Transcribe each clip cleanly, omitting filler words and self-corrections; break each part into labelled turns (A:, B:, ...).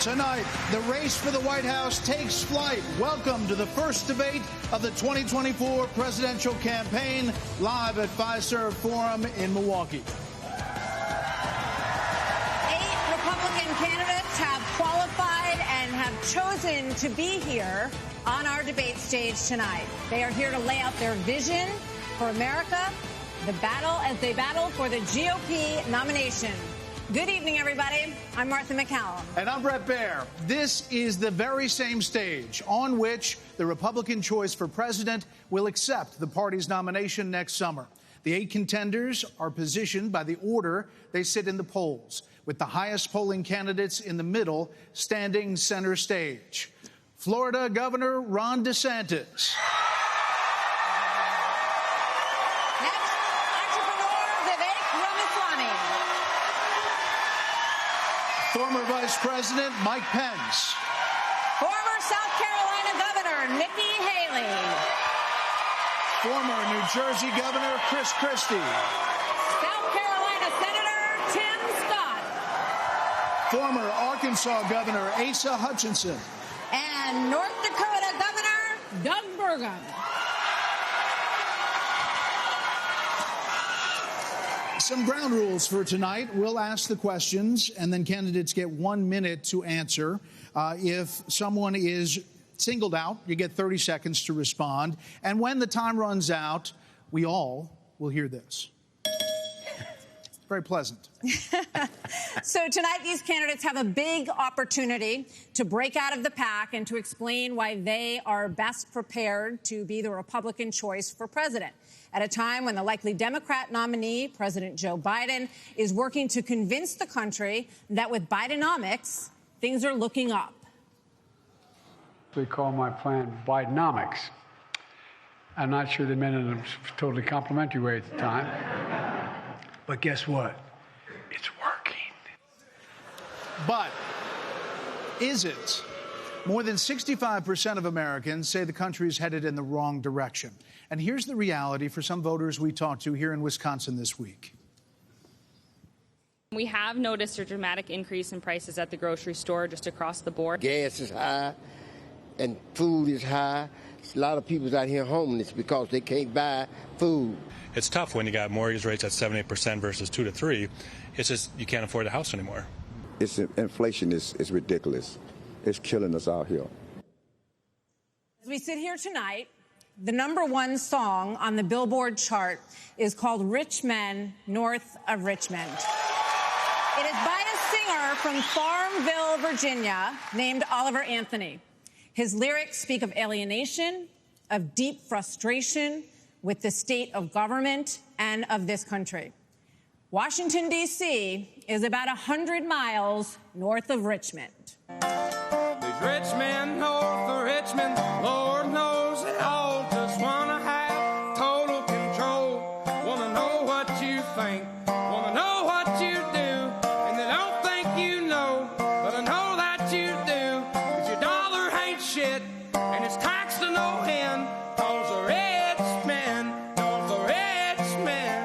A: Tonight, the race for the White House takes flight. Welcome to the first debate of the 2024 presidential campaign, live at Fiserv Forum in Milwaukee.
B: 8 Republican candidates have qualified and have chosen to be here on our debate stage tonight. They are here to lay out their vision for America, the battle as they battle for the GOP nomination. Good evening, everybody. I'm Martha MacCallum.
A: And I'm Bret Baier. This is the very same stage on which the Republican choice for president will accept the party's nomination next summer. The 8 contenders are positioned by the order they sit in the polls, with the highest polling candidates in the middle standing center stage. Florida Governor Ron DeSantis. Former Vice President Mike Pence.
B: Former South Carolina Governor Nikki Haley.
A: Former New Jersey Governor Chris Christie.
B: South Carolina Senator Tim Scott.
A: Former Arkansas Governor Asa Hutchinson.
B: And North Dakota Governor Doug Burgum.
A: Some ground rules for tonight. We'll ask the questions, and then candidates get 1 minute to answer. If someone is singled out, you get 30 seconds to respond. And when the time runs out, we all will hear this. Very pleasant.
B: So tonight, these candidates have a big opportunity to break out of the pack and to explain why they are best prepared to be the Republican choice for president, at a time when the likely Democrat nominee, President Joe Biden, is working to convince the country that with Bidenomics, things are looking up.
C: They call my plan Bidenomics. I'm not sure they meant it in a totally complimentary way at the time. But guess what? It's working.
A: But is it? More than 65% of Americans say the country is headed in the wrong direction. And here's the reality for some voters we talked to here in Wisconsin this week.
D: We have noticed a dramatic increase in prices at the grocery store just across the board.
E: Gas is high and food is high. A lot of people out here homeless because they can't buy food.
F: It's tough when you got mortgage rates at 7-8% versus 2 to 3. It's just you can't afford a house anymore.
G: Inflation is ridiculous. It's killing us out here.
B: As we sit here tonight, the #1 song on the Billboard chart is called Rich Men North of Richmond. It is by a singer from Farmville, Virginia, named Oliver Anthony. His lyrics speak of alienation, of deep frustration with the state of government and of this country. Washington, D.C. is about 100 miles north of Richmond.
H: These rich men north of Richmond, Lord knows they all just want to have total control. Want to know what you think, want to know what you do, and they don't think you know, but I know that you do. 'Cause your dollar ain't shit, and it's taxed to no end, 'cause the rich men, the rich men.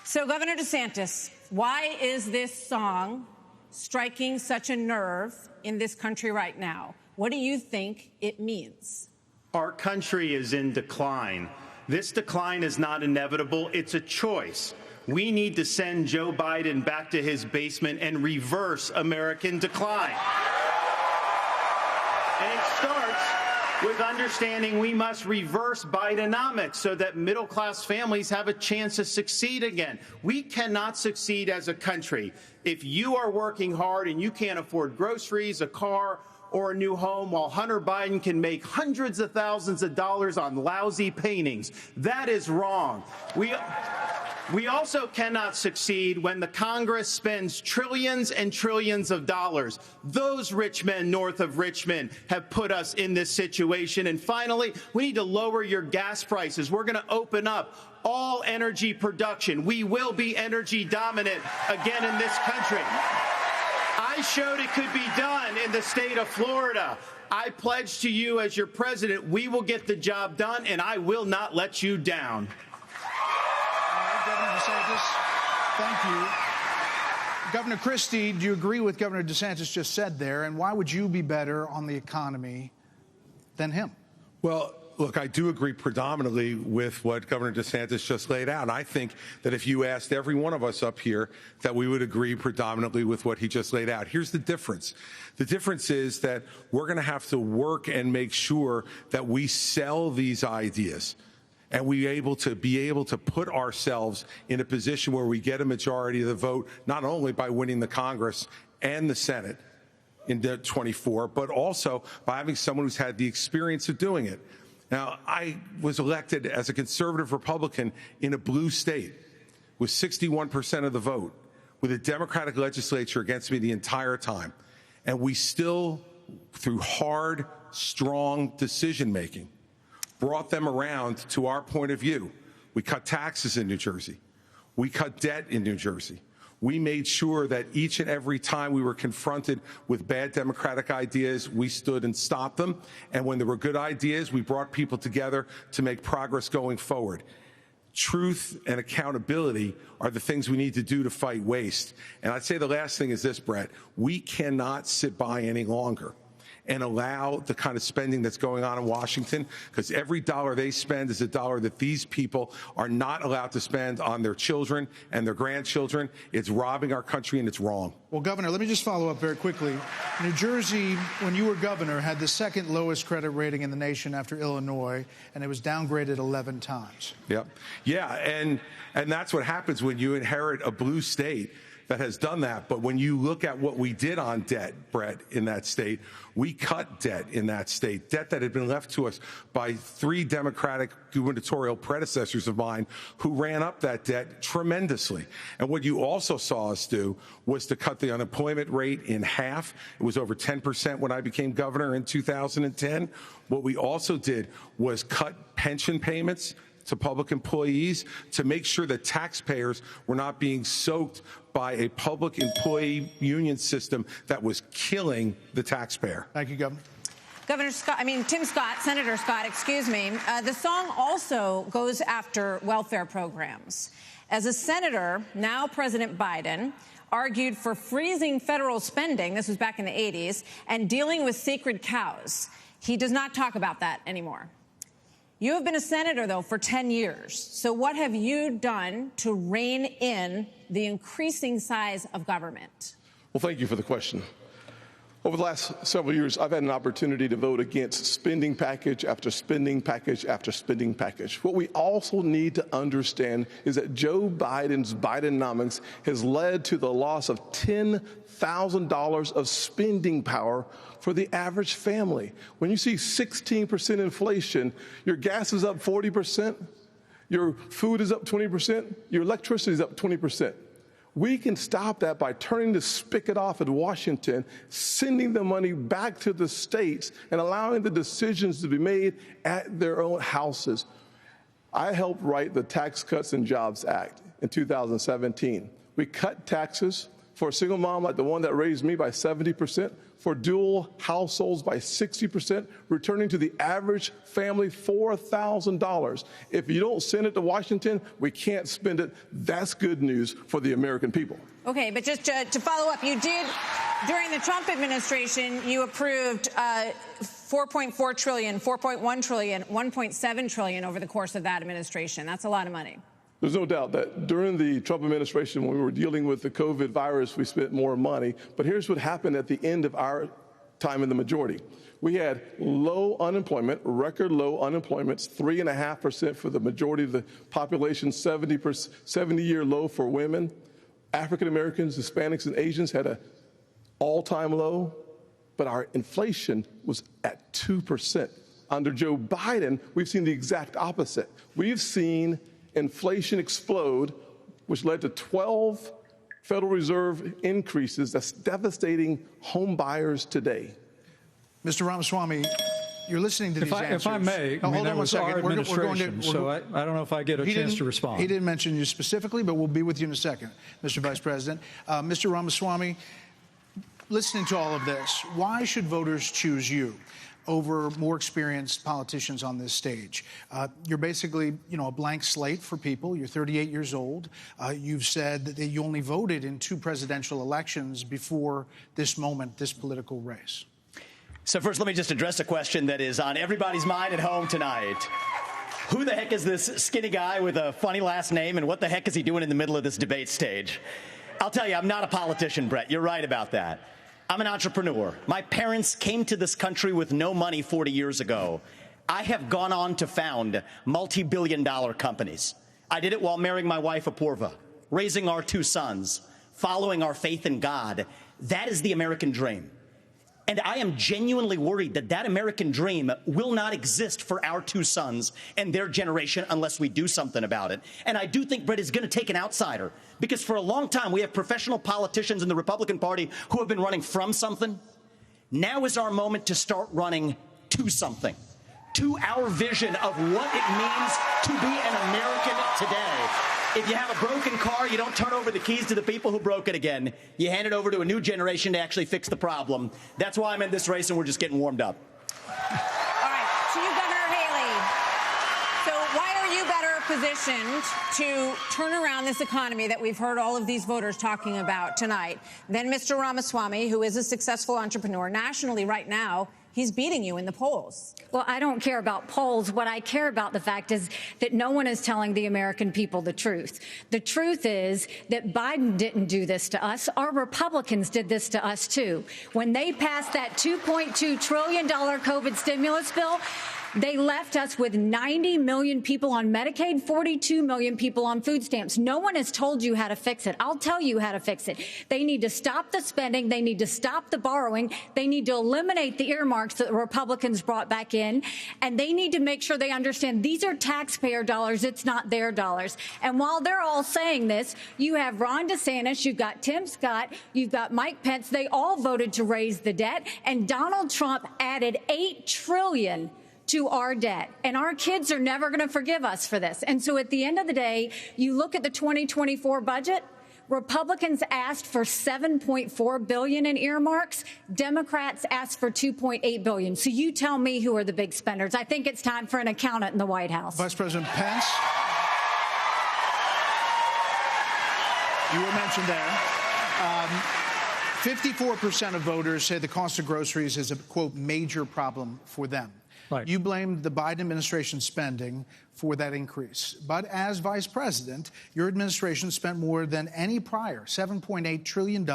B: So, Governor DeSantis, why is this song striking such a nerve in this country right now? What do you think it means?
I: Our country is in decline. This decline is not inevitable. It's a choice. We need to send Joe Biden back to his basement and reverse American decline. And it starts with understanding we must reverse Bidenomics so that middle-class families have a chance to succeed again. We cannot succeed as a country if you are working hard and you can't afford groceries, a car, or a new home, while Hunter Biden can make hundreds of thousands of dollars on lousy paintings. That is wrong. We also cannot succeed when the Congress spends trillions and trillions of dollars. Those rich men north of Richmond have put us in this situation. And finally, we need to lower your gas prices. We're going to open up all energy production. We will be energy dominant again in this country. I showed it could be done in the state of Florida. I pledge to you as your president, we will get the job done, and I will not let you down.
A: Governor DeSantis, thank you. Governor Christie, do you agree with Governor DeSantis just said there? And why would you be better on the economy than him?
J: Well, look, I do agree predominantly with what Governor DeSantis just laid out. I think that if you asked every one of us up here, that we would agree predominantly with what he just laid out. Here's the difference. The difference is that we're going to have to work and make sure that we sell these ideas and be able to put ourselves in a position where we get a majority of the vote, not only by winning the Congress and the Senate in 24, but also by having someone who's had the experience of doing it. Now, I was elected as a conservative Republican in a blue state with 61% of the vote, with a Democratic legislature against me the entire time. And we still, through hard, strong decision-making, brought them around to our point of view. We cut taxes in New Jersey. We cut debt in New Jersey. We made sure that each and every time we were confronted with bad Democratic ideas, we stood and stopped them. And when there were good ideas, we brought people together to make progress going forward. Truth and accountability are the things we need to do to fight waste. And I'd say the last thing is this, Bret. We cannot sit by any longer and allow the kind of spending that's going on in Washington, because every dollar they spend is a dollar that these people are not allowed to spend on their children and their grandchildren. It's robbing our country, and it's wrong.
A: Well, Governor, let me just follow up very quickly. New Jersey, when you were governor, had the second lowest credit rating in the nation after Illinois, and it was downgraded 11 times.
J: Yep. Yeah, and that's what happens when you inherit a blue state that has done that. But when you look at what we did on debt, Bret, in that state, we cut debt in that state, debt that had been left to us by 3 Democratic gubernatorial predecessors of mine who ran up that debt tremendously. And what you also saw us do was to cut the unemployment rate in half. It was over 10% when I became governor in 2010. What we also did was cut pension payments to public employees to make sure that taxpayers were not being soaked by a public employee union system that was killing the taxpayer.
A: Thank you, Governor.
B: Tim Scott, Senator Scott, excuse me. The song also goes after welfare programs. As a senator, now President Biden argued for freezing federal spending, this was back in the 80s, and dealing with sacred cows. He does not talk about that anymore. You have been a senator, though, for 10 years. So what have you done to rein in the increasing size of government?
K: Well, thank you for the question. Over the last several years, I've had an opportunity to vote against spending package after spending package after spending package. What we also need to understand is that Joe Biden's Bidenomics has led to the loss of $10,000 of spending power for the average family. When you see 16% inflation, your gas is up 40%, your food is up 20%, your electricity is up 20%. We can stop that by turning the spigot off at Washington, sending the money back to the states, and allowing the decisions to be made at their own houses. I helped write the Tax Cuts and Jobs Act in 2017. We cut taxes for a single mom like the one that raised me by 70%, for dual households by 60%, returning to the average family $4,000. If you don't send it to Washington, we can't spend it. That's good news for the American people.
B: Okay, but just to follow up, you did, during the Trump administration, you approved $4.4 trillion, $4.1 trillion, $1.7 trillion over the course of that administration. That's a lot of money.
K: There's no doubt that during the Trump administration, when we were dealing with the COVID virus, we spent more money. But here's what happened at the end of our time in the majority. We had low unemployment, record low unemployment, 3.5% for the majority of the population, 70-year low for women. African Americans, Hispanics, and Asians had an all-time low, but our inflation was at 2%. Under Joe Biden, we've seen the exact opposite. We've seen inflation explode, which led to 12 Federal Reserve increases that's devastating home buyers today.
A: Mr. Ramaswamy, you're listening to these answers.
L: If I may,
A: hold on one second.
L: Our administration, so I don't know if I get a chance to respond.
A: He didn't mention you specifically, but we'll be with you in a second, Mr. Vice President. Mr. Ramaswamy, listening to all of this, why should voters choose you over more experienced politicians on this stage. You're basically, a blank slate for people. You're 38 years old. You've said that you only voted in 2 presidential elections before this moment, this political race.
M: So first, let me just address a question that is on everybody's mind at home tonight. Who the heck is this skinny guy with a funny last name, and what the heck is he doing in the middle of this debate stage? I'll tell you, I'm not a politician, Bret. You're right about that. I'm an entrepreneur. My parents came to this country with no money 40 years ago. I have gone on to found multi-billion-dollar companies. I did it while marrying my wife, Apurva, raising our 2 sons, following our faith in God. That is the American dream. And I am genuinely worried that that American dream will not exist for our 2 sons and their generation unless we do something about it. And I do think Bret is going to take an outsider, because for a long time we have professional politicians in the Republican Party who have been running from something. Now is our moment to start running to something, to our vision of what it means to be an American today. If you have a broken car, you don't turn over the keys to the people who broke it again. You hand it over to a new generation to actually fix the problem. That's why I'm in this race, and we're just getting warmed up.
B: All right, to you, Governor Haley. So why are you better positioned to turn around this economy that we've heard all of these voters talking about tonight than Mr. Ramaswamy, who is a successful entrepreneur nationally right now? He's beating you in the polls.
N: Well, I don't care about polls. What I care about the fact is that no one is telling the American people the truth. The truth is that Biden didn't do this to us. Our Republicans did this to us, too. When they passed that $2.2 trillion COVID stimulus bill, they left us with 90 million people on Medicaid, 42 million people on food stamps. No one has told you how to fix it. I'll tell you how to fix it. They need to stop the spending. They need to stop the borrowing. They need to eliminate the earmarks that the Republicans brought back in. And they need to make sure they understand these are taxpayer dollars. It's not their dollars. And while they're all saying this, you have Ron DeSantis, you've got Tim Scott, you've got Mike Pence. They all voted to raise the debt. And Donald Trump added $8 trillion to our debt. And our kids are never going to forgive us for this. And so at the end of the day, you look at the 2024 budget, Republicans asked for $7.4 billion in earmarks. Democrats asked for $2.8 billion. So you tell me who are the big spenders. I think it's time for an accountant in the White House.
A: Vice President Pence, you were mentioned there. 54% of voters say the cost of groceries is a, quote, major problem for them.
L: Right.
A: You blamed the Biden administration spending for that increase. But as vice president, your administration spent more than any prior, $7.8 trillion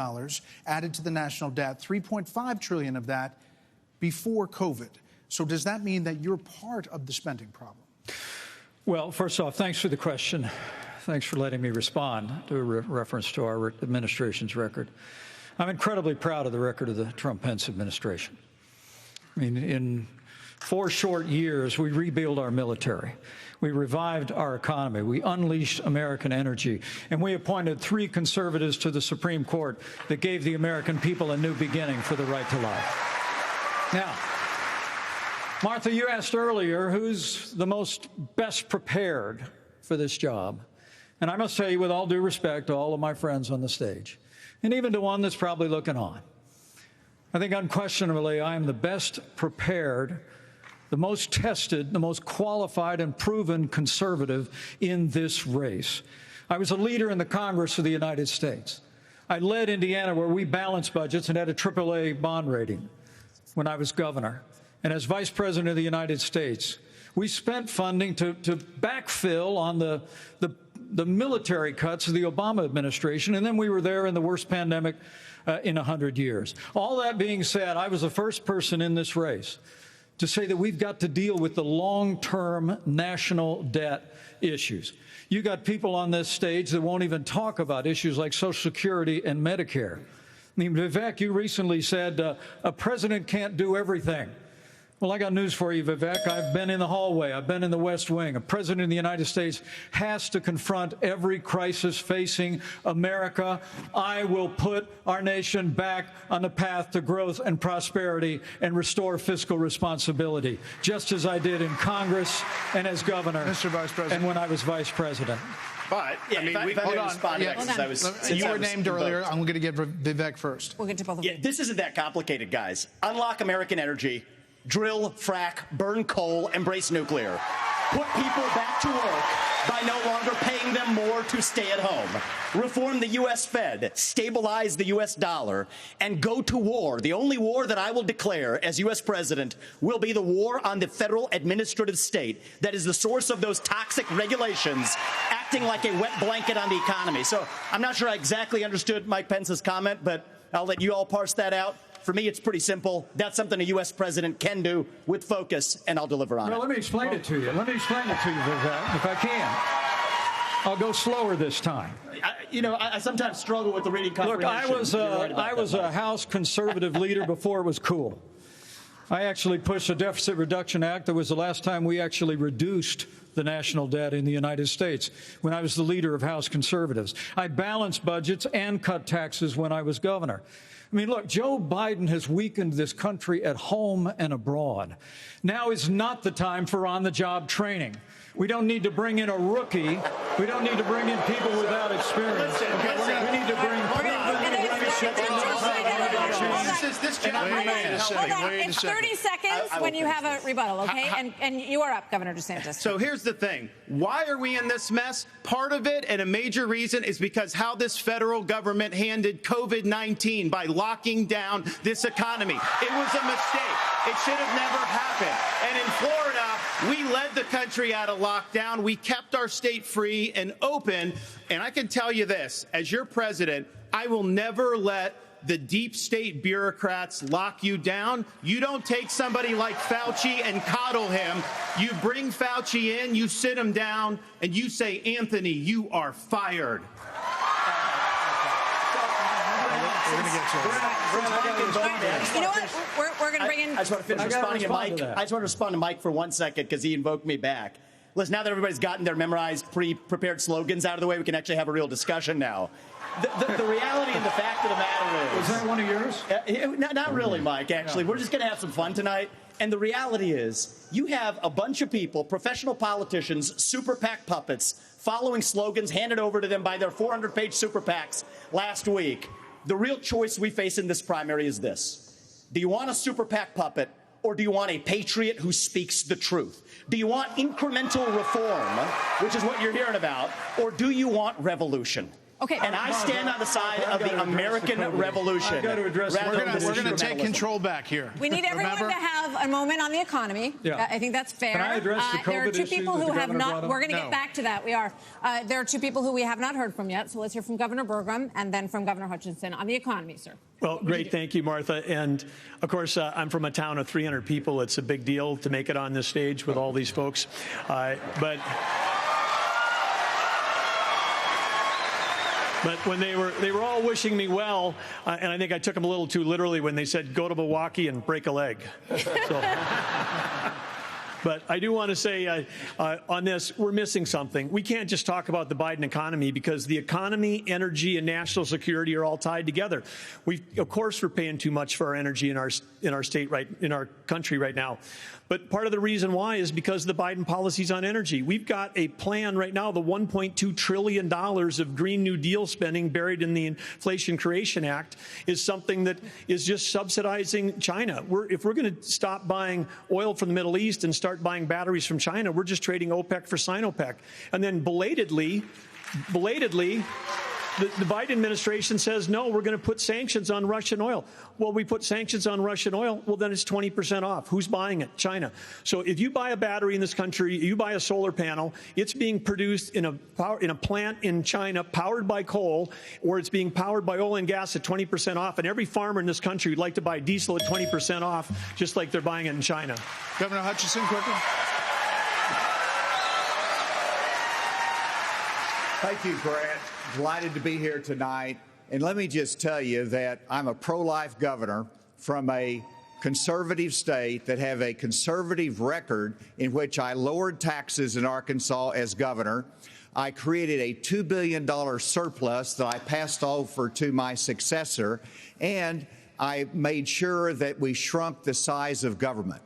A: added to the national debt, $3.5 trillion of that before COVID. So does that mean that you're part of the spending problem?
L: Well, first off, thanks for the question. Thanks for letting me respond to a reference to our administration's record. I'm incredibly proud of the record of the Trump-Pence administration. I mean, in 4 short years, we rebuilt our military. We revived our economy. We unleashed American energy. And we appointed 3 conservatives to the Supreme Court that gave the American people a new beginning for the right to life. Now, Martha, you asked earlier who's the most best prepared for this job. And I must tell you, with all due respect to all of my friends on the stage, and even to one that's probably looking on, I think unquestionably I am the best prepared, the most tested, the most qualified and proven conservative in this race. I was a leader in the Congress of the United States. I led Indiana, where we balanced budgets and had a AAA bond rating when I was governor. And as vice president of the United States, we spent funding to backfill on the military cuts of the Obama administration, and then we were there in the worst pandemic in 100 years. All that being said, I was the first person in this race to say that we've got to deal with the long-term national debt issues. You got people on this stage that won't even talk about issues like Social Security and Medicare. I mean, Vivek, you recently said a president can't do everything. Well, I got news for you, Vivek. I've been in the hallway. I've been in the West Wing. A president of the United States has to confront every crisis facing America. I will put our nation back on the path to growth and prosperity and restore fiscal responsibility, just as I did in Congress and as governor,
A: Mr. Vice President,
L: and when I was vice president.
M: But, yeah, I mean,
A: hold on. You were named earlier. I'm going to give Vivek first.
B: We'll get to both of you.
M: This isn't that complicated, guys. Unlock American energy. drill, frack, burn coal, embrace nuclear. Put people back to work by no longer paying them more to stay at home. Reform the U.S. Fed, stabilize the U.S. dollar, and go to war. The only war that I will declare as U.S. president will be the war on the federal administrative state that is the source of those toxic regulations acting like a wet blanket on the economy. So I'm not sure I exactly understood Mike Pence's comment, but I'll let you all parse that out. For me, it's pretty simple. That's something a U.S. president can do with focus, and I'll deliver on it.
L: Well, let me explain it to you. If I can. I'll go slower this time.
M: I sometimes struggle with the reading comprehension.
L: Look, I was a House conservative leader before it was cool. I actually pushed a Deficit Reduction Act. That was the last time we actually reduced the national debt in the United States, when I was the leader of House conservatives. I balanced budgets and cut taxes when I was governor. I mean, look, Joe Biden has weakened this country at home and abroad. Now is not the time for on-the-job training. We don't need to bring in a rookie. We don't need to bring in people without experience. We need to bring
B: It's 30 seconds when you have a rebuttal, okay? And you are up, Governor DeSantis.
I: So here's the thing. Why are we in this mess? Part of it, and a major reason, is because how this federal government handled COVID-19 by locking down this economy. It was a mistake. It should have never happened. And in Florida, we led the country out of lockdown. We kept our state free and open. And I can tell you this, as your president, I will never let the deep state bureaucrats lock you down. You don't take somebody like Fauci and coddle him. You bring Fauci in, you sit him down, and you say, Anthony, you are fired.
B: We're going to get to it. You know what? We're going to bring in...
M: I just want to finish responding to Mike. I just want to respond to Mike for 1 second because he invoked me back. Listen, now that everybody's gotten their memorized, pre-prepared slogans out of the way, we can actually have a real discussion now. The reality and the fact of the matter is...
L: Was that one of yours?
M: Not really, Mike, actually. We're just going to have some fun tonight. And the reality is, you have a bunch of people, professional politicians, super PAC puppets, following slogans handed over to them by their 400-page super PACs last week. The real choice we face in this primary is this. Do you want a super PAC puppet, or do you want a patriot who speaks the truth? Do you want incremental reform, which is what you're hearing about, or do you want revolution?
B: Okay.
M: And I stand on the side of the American Revolution.
A: We're going to take control back here.
B: We need everyone to have a moment on the economy.
L: Yeah.
B: I think that's fair.
L: Can I address the COVID
B: there are two people who have not. We're going to get back to that. We are. There are two people who we have not heard from yet. So let's hear from Governor Burgum and then from Governor Hutchinson on the economy, sir.
O: Well, great. Thank you, Martha. And, of course, I'm from a town of 300 people. It's a big deal to make it on this stage with all these folks. But when they were all wishing me well, and I think I took them a little too literally when they said, go to Milwaukee and break a leg. But I do want to say on this, we're missing something. We can't just talk about the Biden economy because the economy, energy, and national security are all tied together. Of course, we're paying too much for our energy in our state, in our country right now. But part of the reason why is because of the Biden policies on energy. We've got a plan right now, the $1.2 trillion of Green New Deal spending buried in the Inflation Creation Act is something that is just subsidizing China. If we're going to stop buying oil from the Middle East and start buying batteries from China, we're just trading OPEC for Sinopec. And then belatedly, the Biden administration says, no, we're going to put sanctions on Russian oil. Well, we put sanctions on Russian oil. Well, then it's 20% off. Who's buying it? China. So if you buy a battery in this country, you buy a solar panel, it's being produced in a plant in China powered by coal, or it's being powered by oil and gas at 20% off. And every farmer in this country would like to buy diesel at 20% off, just like they're buying it in China.
A: Governor Hutchinson, quickly.
P: Thank you, Bret. Delighted to be here tonight. And let me just tell you that I'm a pro-life governor from a conservative state that have a conservative record in which I lowered taxes in Arkansas as governor. I created a $2 billion surplus that I passed over to my successor, and I made sure that we shrunk the size of government.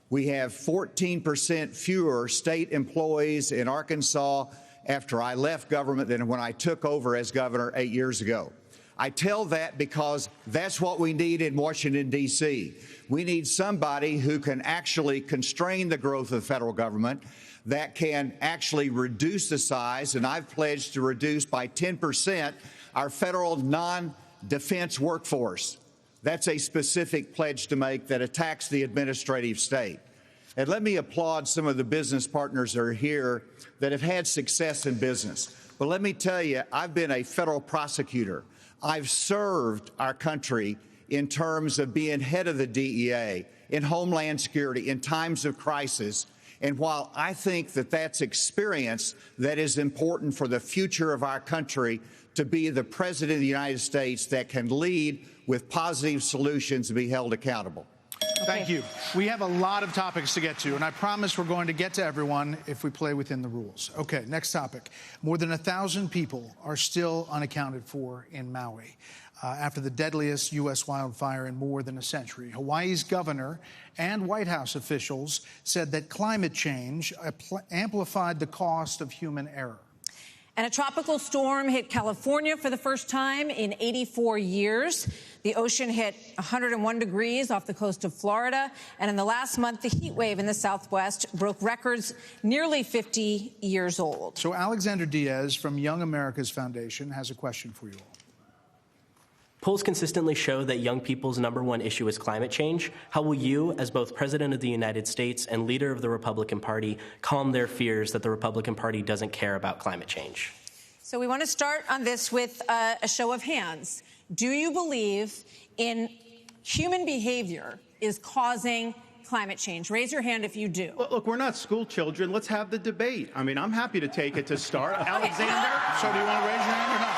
P: We have 14% fewer state employees in Arkansas after I left government than when I took over as governor 8 years ago. I tell that because that's what we need in Washington, D.C. We need somebody who can actually constrain the growth of the federal government, that can actually reduce the size, and I've pledged to reduce by 10% our federal non-defense workforce. That's a specific pledge to make that attacks the administrative state. And let me applaud some of the business partners that are here that have had success in business. But let me tell you, I've been a federal prosecutor. I've served our country in terms of being head of the DEA, in Homeland Security, in times of crisis. And while I think that that's experience that is important for the future of our country, to be the President of the United States that can lead with positive solutions and be held accountable.
A: Thank you. We have a lot of topics to get to, and I promise we're going to get to everyone if we play within the rules. Okay, next topic. More than 1,000 people are still unaccounted for in Maui after the deadliest U.S. wildfire in more than a century. Hawaii's governor and White House officials said that climate change amplified the cost of human error.
B: And a tropical storm hit California for the first time in 84 years. The ocean hit 101 degrees off the coast of Florida. And in the last month, the heat wave in the Southwest broke records nearly 50 years old.
A: So Alexander Diaz from Young America's Foundation has a question for you all.
Q: Polls consistently show that young people's #1 issue is climate change. How will you, as both President of the United States and leader of the Republican Party, calm their fears that the Republican Party doesn't care about climate change?
B: So we want to start on this with a show of hands. Do you believe in human behavior is causing climate change? Raise your hand if you do.
I: Look, we're not school children. Let's have the debate. I mean, I'm happy to take it to start. Alexander?
A: So do you want to raise your hand or not?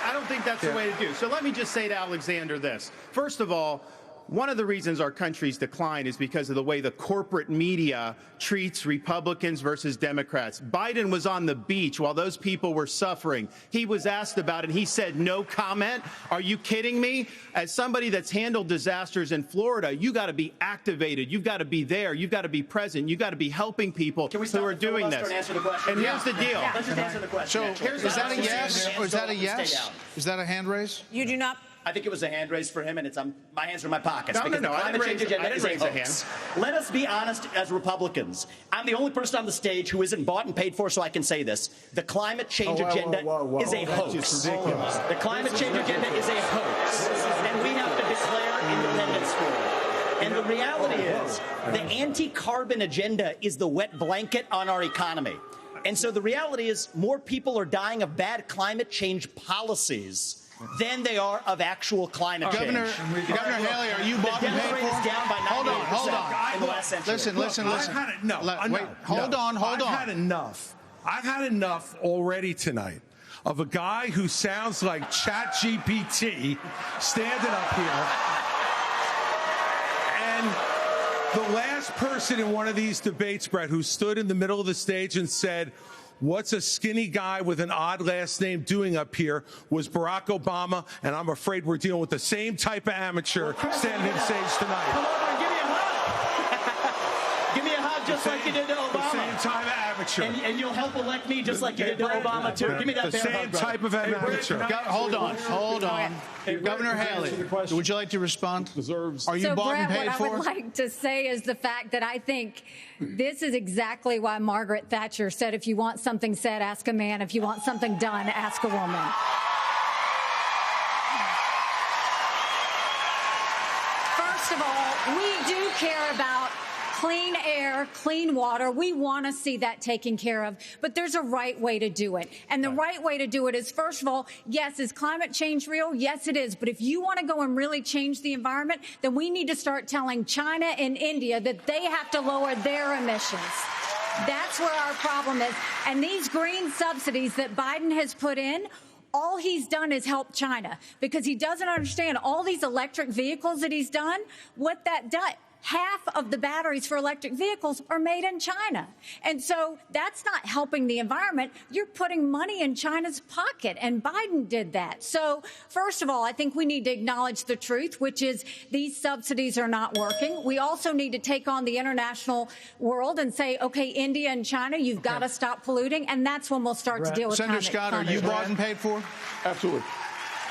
I: I don't think that's the way to do. So let me just say to Alexander this. First of all, one of the reasons our country's decline is because of the way the corporate media treats Republicans versus Democrats. Biden was on the beach while those people were suffering. He was asked about it. He said no comment. Are you kidding me? As somebody that's handled disasters in Florida, you got to be activated. You've got to be there. You've got to be present. You've got to be helping people who are doing this.
M: And answer the question?
I: And here's the deal.
M: Let's just answer the question.
A: So is that a yes or is that a yes? Is that a hand raise?
B: You do not.
M: I think it was a hand raise for him, and it's my hands are in my pockets.
I: No,
M: because
I: no,
M: the climate change agenda is a
I: hoax.
M: hand. Let us be honest as Republicans. I'm the only person on the stage who isn't bought and paid for, so I can say this. The climate change agenda is a hoax.
P: That's just ridiculous.
M: The climate change agenda is a hoax, and we have to declare independence for it. And the reality is, the anti-carbon agenda is the wet blanket on our economy. And so the reality is, more people are dying of bad climate change policies than they are of actual climate change.
A: Governor Haley, are you bought and paid for?
M: Down by 98% in the last century.
A: Listen.
J: I've had enough. I've had enough already tonight of a guy who sounds like ChatGPT standing up here. And the last person in one of these debates, Bret, who stood in the middle of the stage and said, "What's a skinny guy with an odd last name doing up here?" was Barack Obama, and I'm afraid we're dealing with the same type of amateur standing on stage tonight.
M: Come over and give me a hug. Give me a hug just like you did to Obama.
J: The same type of amateur.
M: And you'll help elect me just like you did to Obama, too. Give me that
J: the same type of amateur.
A: Hold on. Governor Haley, would you like to respond? Are you bought and paid for?
N: What I would like to say is the fact that I think this is exactly why Margaret Thatcher said, if you want something said, ask a man. If you want something done, ask a woman. First of all, we do care about clean air, clean water. We want to see that taken care of, but there's a right way to do it. And the right way to do it is, first of all, yes, is climate change real? Yes, it is. But if you want to go and really change the environment, then we need to start telling China and India that they have to lower their emissions. That's where our problem is. And these green subsidies that Biden has put in, all he's done is help China, because he doesn't understand all these electric vehicles that he's done, what that does. Half of the batteries for electric vehicles are made in China. And so that's not helping the environment. You're putting money in China's pocket, and Biden did that. So first of all, I think we need to acknowledge the truth, which is these subsidies are not working. We also need to take on the international world and say, okay, India and China, you've got to stop polluting, and that's when we'll start to deal with
A: Senator Scott, are you bought and paid for?
K: Absolutely.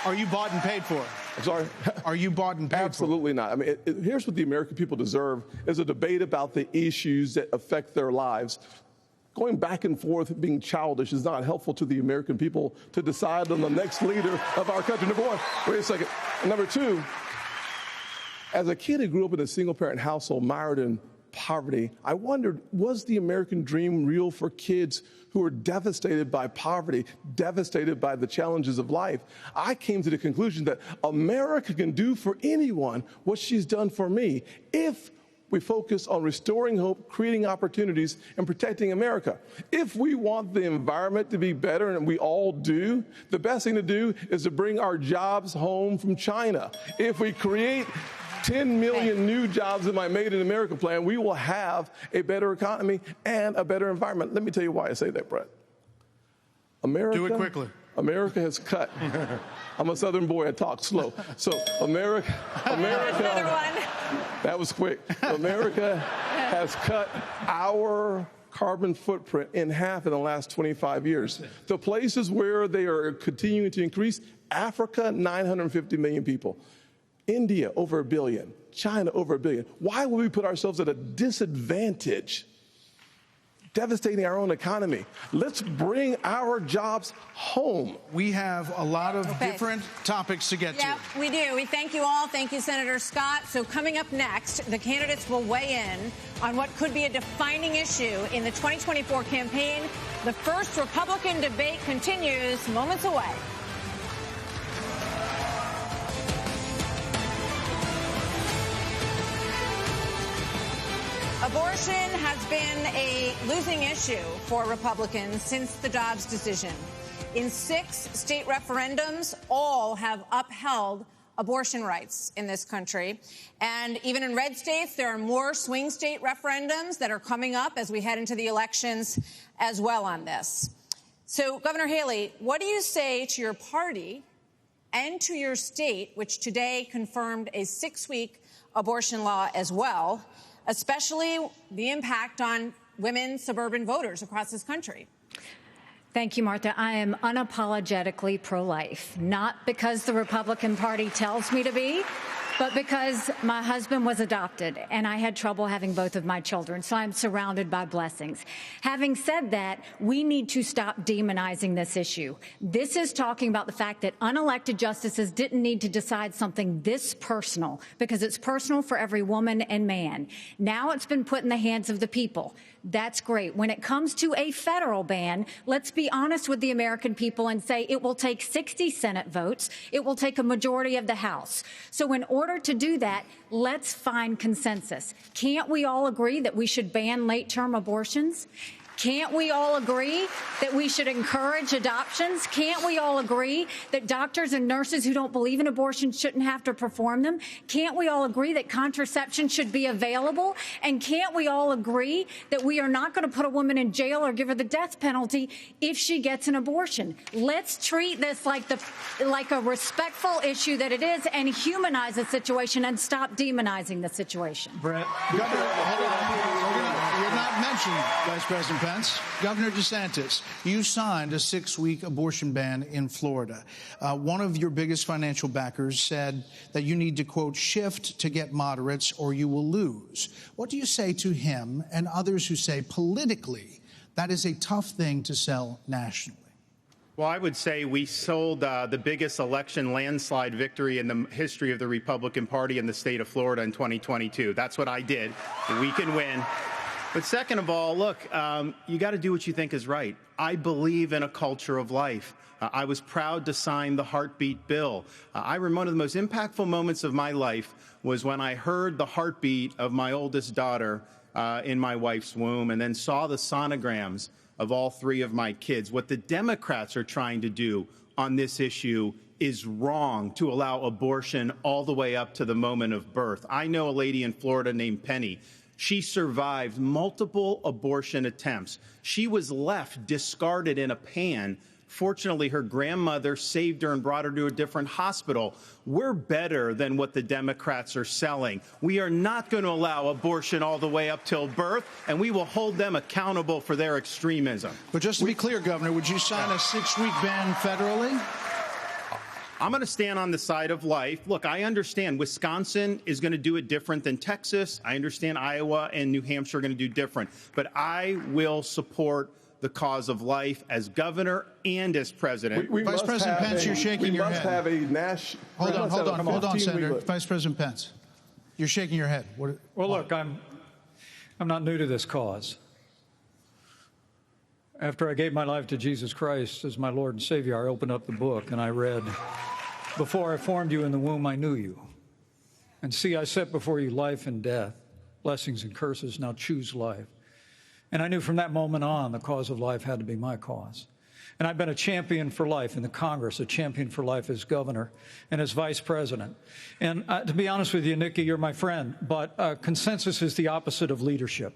A: Are you bought and paid for?
K: I'm sorry?
A: Are you bought and paid
K: Absolutely
A: for?
K: not. I mean, here's what the American people deserve is a debate about the issues that affect their lives. Going back and forth, being childish is not helpful to the American people to decide on the next leader of our country. Number one, wait a second. Number two, as a kid who grew up in a single-parent household mired in poverty, I wondered, was the American dream real for kids who were devastated by poverty, devastated by the challenges of life? I came to the conclusion that America can do for anyone what she's done for me if we focus on restoring hope, creating opportunities, and protecting America. If we want the environment to be better, and we all do, the best thing to do is to bring our jobs home from China. If we create 10 million new jobs in my Made in America plan, we will have a better economy and a better environment. Let me tell you why I say that, Bret. America,
A: do it quickly.
K: America has cut. I'm a Southern boy, I talk slow. So America,
B: Another one.
K: That was quick. America has cut our carbon footprint in half in the last 25 years. The places where they are continuing to increase, Africa, 950 million people. India, over 1 billion. China, over 1 billion. Why would we put ourselves at a disadvantage, devastating our own economy? Let's bring our jobs home.
A: We have a lot of different topics to get to.
B: Yeah, we do. We thank you all. Thank you, Senator Scott. So coming up next, the candidates will weigh in on what could be a defining issue in the 2024 campaign. The first Republican debate continues moments away. Abortion has been a losing issue for Republicans since the Dobbs decision. In 6 state referendums, all have upheld abortion rights in this country. And even in red states, there are more swing state referendums that are coming up as we head into the elections as well on this. So, Governor Haley, what do you say to your party and to your state, which today confirmed a 6-week abortion law as well, especially the impact on women suburban voters across this country?
N: Thank you, Martha. I am unapologetically pro-life, not because the Republican Party tells me to be, but because my husband was adopted and I had trouble having both of my children, so I'm surrounded by blessings. Having said that, we need to stop demonizing this issue. This is talking about the fact that unelected justices didn't need to decide something this personal, because it's personal for every woman and man. Now it's been put in the hands of the people. That's great. When it comes to a federal ban, let's be honest with the American people and say it will take 60 Senate votes. It will take a majority of the House. So in order to do that, let's find consensus. Can't we all agree that we should ban late-term abortions? Can't we all agree that we should encourage adoptions? Can't we all agree that doctors and nurses who don't believe in abortion shouldn't have to perform them? Can't we all agree that contraception should be available? And can't we all agree that we are not going to put a woman in jail or give her the death penalty if she gets an abortion? Let's treat this like a respectful issue that it is and humanize the situation and stop demonizing the situation.
A: Bret, Governor, hold on. You're not mentioned, Vice President Pence. Governor DeSantis, you signed a 6-week abortion ban in Florida. One of your biggest financial backers said that you need to, quote, shift to get moderates or you will lose. What do you say to him and others who say politically that is a tough thing to sell nationally?
I: Well, I would say we sold the biggest election landslide victory in the history of the Republican Party in the state of Florida in 2022. That's what I did. We can win. But second of all, look, you got to do what you think is right. I believe in a culture of life. I was proud to sign the heartbeat bill. I remember one of the most impactful moments of my life was when I heard the heartbeat of my oldest daughter in my wife's womb and then saw the sonograms of all 3 of my kids. What the Democrats are trying to do on this issue is wrong, to allow abortion all the way up to the moment of birth. I know a lady in Florida named Penny. She survived multiple abortion attempts. She was left discarded in a pan. Fortunately, her grandmother saved her and brought her to a different hospital. We're better than what the Democrats are selling. We are not going to allow abortion all the way up till birth, and we will hold them accountable for their extremism.
A: But just to be clear, Governor, would you sign a 6-week ban federally?
I: I'm going to stand on the side of life. Look, I understand Wisconsin is going to do it different than Texas. I understand Iowa and New Hampshire are going to do different. But I will support the cause of life as governor and as president.
A: Vice President Pence, you're shaking your head.
K: We must have a national...
A: Hold on, Senator. Vice President Pence, you're shaking your head.
L: Well, look, I'm not new to this cause. After I gave my life to Jesus Christ as my Lord and Savior, I opened up the book and I read, "Before I formed you in the womb, I knew you. And see, I set before you life and death, blessings and curses. Now choose life." And I knew from that moment on the cause of life had to be my cause. And I've been a champion for life in the Congress, a champion for life as governor and as vice president. And to be honest with you, Nikki, you're my friend, but consensus is the opposite of leadership.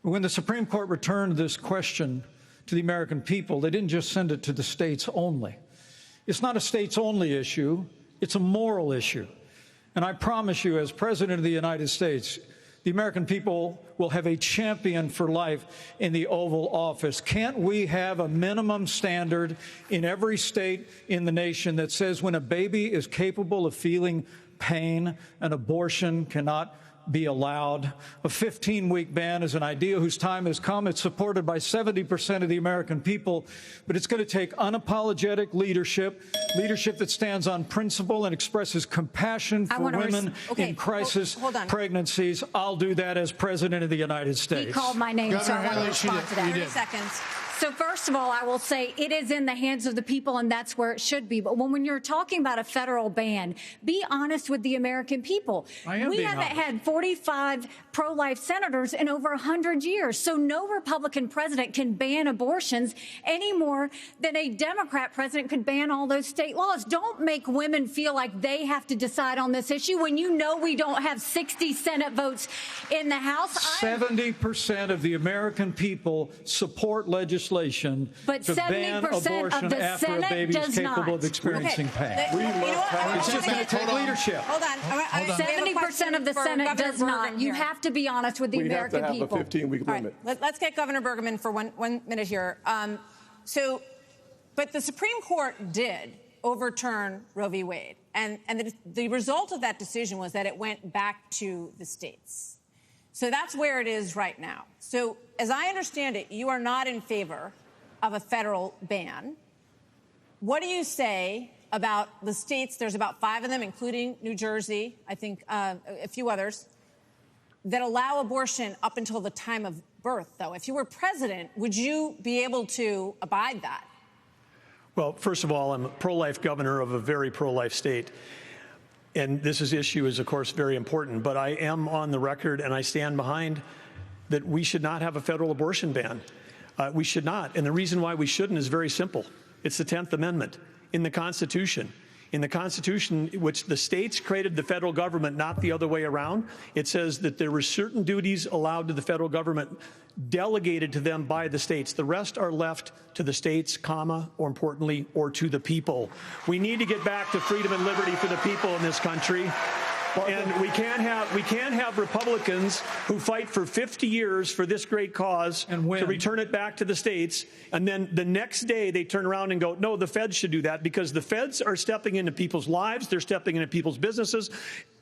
L: When the Supreme Court returned this question to the American people, they didn't just send it to the states only. It's not a states-only issue. It's a moral issue. And I promise you, as President of the United States, the American people will have a champion for life in the Oval Office. Can't we have a minimum standard in every state in the nation that says when a baby is capable of feeling pain, an abortion cannot be allowed? A 15-week ban is an idea whose time has come. It's supported by 70% of the American people, but it's going to take unapologetic leadership that stands on principle and expresses compassion for women in crisis pregnancies. I'll do that as President of the United States.
N: He called my name, so I want to respond to that.
B: 30 seconds.
N: So first of all, I will say it is in the hands of the people, and that's where it should be. But when you're talking about a federal ban, be honest with the American people. We haven't had 45 pro-life senators in over 100 years. So no Republican president can ban abortions any more than a Democrat president could ban all those state laws. Don't make women feel like they have to decide on this issue when you know we don't have 60 Senate votes in the House.
L: 70% of the American people support legislation
N: but
L: to ban abortion after a baby is capable of experiencing pain. It's just going to take leadership.
B: Hold on.
N: 70% of the Senate does not. You have to be honest with the American people.
K: We have to have a 15-week limit.
B: Let's get Governor Bergman for one minute here. But the Supreme Court did overturn Roe v. Wade, and the result of that decision was that it went back to the states. So that's where it is right now. So as I understand it, you are not in favor of a federal ban. What do you say about the states? There's about 5 of them, including New Jersey, I think a few others, that allow abortion up until the time of birth, though. If you were president, would you be able to abide that?
O: Well, first of all, I'm a pro-life governor of a very pro-life state. And this issue is, of course, very important. But I am on the record, and I stand behind that we should not have a federal abortion ban. We should not. And the reason why we shouldn't is very simple. It's the 10th Amendment in the Constitution. In the Constitution, which the states created the federal government, not the other way around, it says that there were certain duties allowed to the federal government delegated to them by the states. The rest are left to the states, or importantly, or to the people. We need to get back to freedom and liberty for the people in this country. And we can't have Republicans who fight for 50 years for this great cause to return it back to the states, and then the next day they turn around and go, no, the feds should do that, because the feds are stepping into people's lives, they're stepping into people's businesses.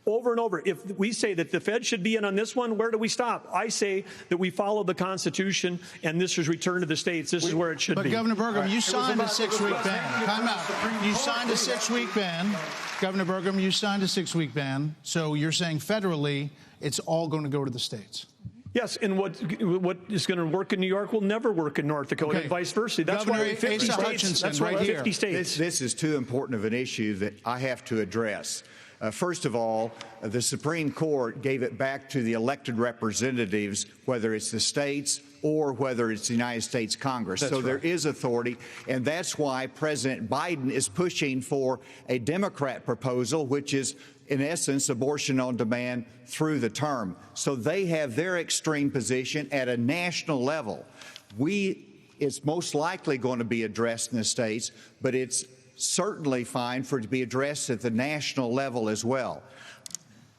O: Over and over, if we say that the Fed should be in on this one, where do we stop? I say that we follow the Constitution, and this is returned to the states. This is where it should be.
A: But Governor Bergman, you signed a 6-week ban. Time out. You signed a 6-week ban. Governor Bergman, you signed a 6-week ban. So you're saying federally, it's all going to go to the states.
O: Yes, and what is going to work in New York will never work in North Dakota, and vice versa. That's
A: Governor
O: why 50 states. That's why 50 states.
P: This is too important of an issue that I have to address. First of all, the Supreme Court gave it back to the elected representatives, whether it's the states or whether it's the United States Congress. So there is authority, and that's why President Biden is pushing for a Democrat proposal, which is, in essence, abortion on demand through the term. So they have their extreme position at a national level. It's most likely going to be addressed in the states, but it's certainly fine for it to be addressed at the national level as well.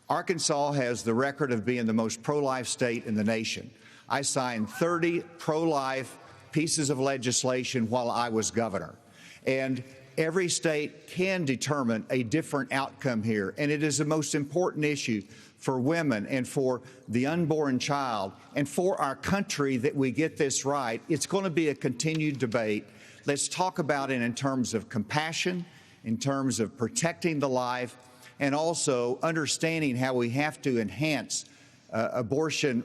P: Arkansas has the record of being the most pro-life state in the nation. I signed 30 pro-life pieces of legislation while I was governor. And every state can determine a different outcome here. And it is the most important issue for women and for the unborn child and for our country that we get this right. It's going to be a continued debate. Let's talk about it in terms of compassion, in terms of protecting the life, and also understanding how we have to enhance adoption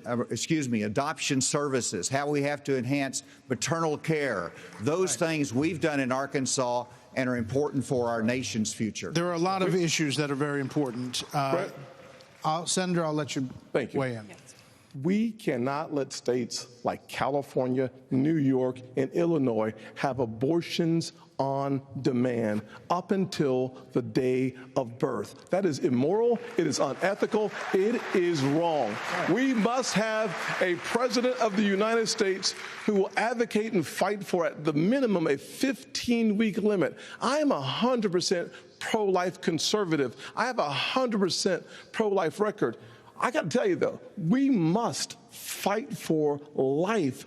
P: services, how we have to enhance maternal care. Those things we've done in Arkansas and are important for our nation's future.
A: There are a lot of issues that are very important. Senator, I'll let you weigh in.
K: We cannot let states like California, New York, and Illinois have abortions on demand up until the day of birth. That is immoral. It is unethical. It is wrong. We must have a president of the United States who will advocate and fight for, at the minimum, a 15-week limit. I am 100% pro-life conservative. I have a 100% pro-life record. I got to tell you, though, we must fight for life.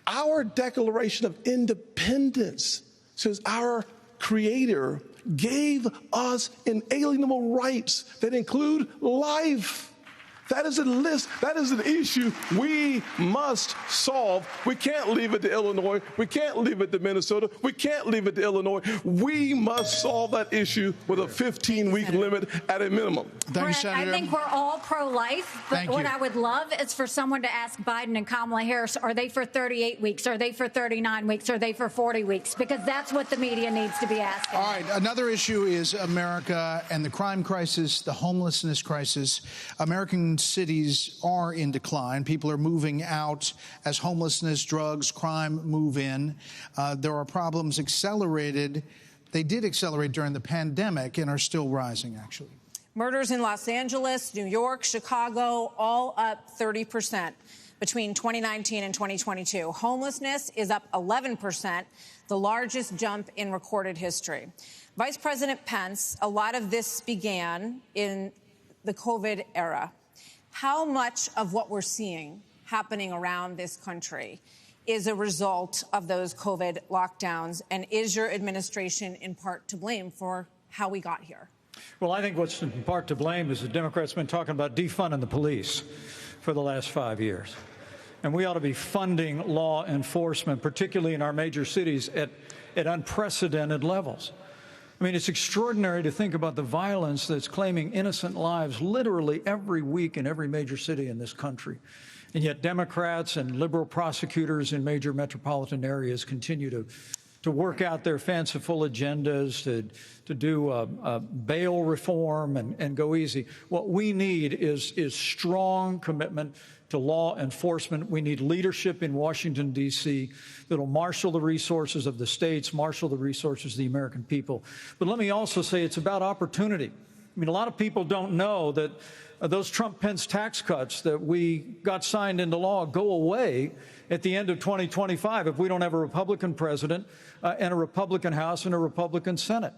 K: Our Declaration of Independence says our Creator gave us inalienable rights that include life. That is a list. That is an issue we must solve. We can't leave it to Illinois. We can't leave it to Minnesota. We can't leave it to Illinois. We must solve that issue with a 15-week limit at a minimum.
N: Brett, I think we're all pro-life, but what I would love is for someone to ask Biden and Kamala Harris, are they for 38 weeks? Are they for 39 weeks? Are they for 40 weeks? Because that's what the media needs to be asking.
A: All right, another issue is America and the crime crisis, the homelessness crisis. American cities are in decline. People are moving out as homelessness, drugs, crime move in. There are problems accelerated. They did accelerate during the pandemic and are still rising, actually.
B: Murders in Los Angeles, New York, Chicago, all up 30% between 2019 and 2022. Homelessness is up 11%, the largest jump in recorded history. Vice President Pence, a lot of this began in the COVID era. How much of what we're seeing happening around this country is a result of those COVID lockdowns? And is your administration in part to blame for how we got here?
L: Well, I think what's in part to blame is the Democrats have been talking about defunding the police for the last 5 years. And we ought to be funding law enforcement, particularly in our major cities, at unprecedented levels. I mean, it's extraordinary to think about the violence that's claiming innocent lives literally every week in every major city in this country. And yet Democrats and liberal prosecutors in major metropolitan areas continue to work out their fanciful agendas, to do bail reform and go easy. What we need is strong commitment to law enforcement. We need leadership in Washington, D.C. that'll marshal the resources of the states, marshal the resources of the American people. But let me also say it's about opportunity. I mean, a lot of people don't know that those Trump-Pence tax cuts that we got signed into law go away at the end of 2025 if we don't have a Republican president and a Republican House and a Republican Senate.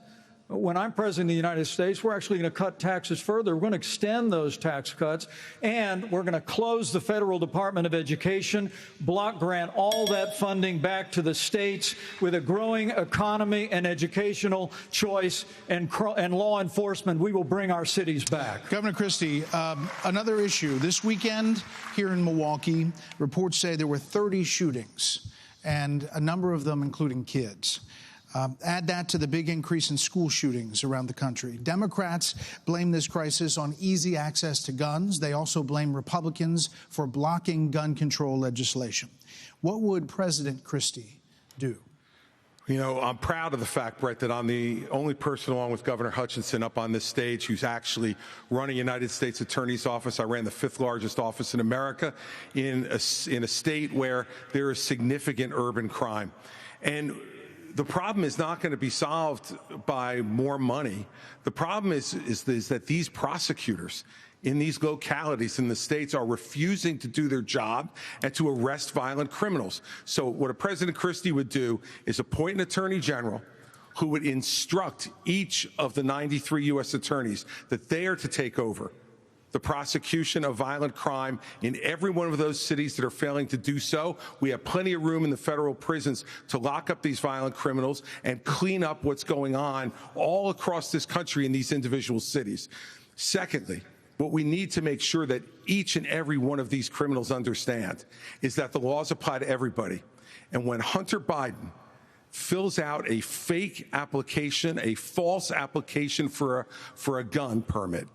L: When I'm president of the United States, we're actually going to cut taxes further. We're going to extend those tax cuts, and we're going to close the Federal Department of Education, block grant all that funding back to the states. With a growing economy and educational choice and law enforcement, we will bring our cities back.
A: Governor Christie, another issue. This weekend here in Milwaukee, reports say there were 30 shootings, and a number of them including kids. Add that to the big increase in school shootings around the country. Democrats blame this crisis on easy access to guns. They also blame Republicans for blocking gun control legislation. What would President Christie do?
J: You know, I'm proud of the fact, Bret, that I'm the only person, along with Governor Hutchinson, up on this stage who's actually running a United States Attorney's Office. I ran the 5th largest office in America in a state where there is significant urban crime. And the problem is not going to be solved by more money. The problem is that these prosecutors in these localities in the states are refusing to do their job and to arrest violent criminals. So what a President Christie would do is appoint an attorney general who would instruct each of the 93 U.S. attorneys that they are to take over the prosecution of violent crime in every one of those cities that are failing to do so. We have plenty of room in the federal prisons to lock up these violent criminals and clean up what's going on all across this country in these individual cities. Secondly, what we need to make sure that each and every one of these criminals understand is that the laws apply to everybody. And when Hunter Biden fills out a fake application, a false application for a gun permit,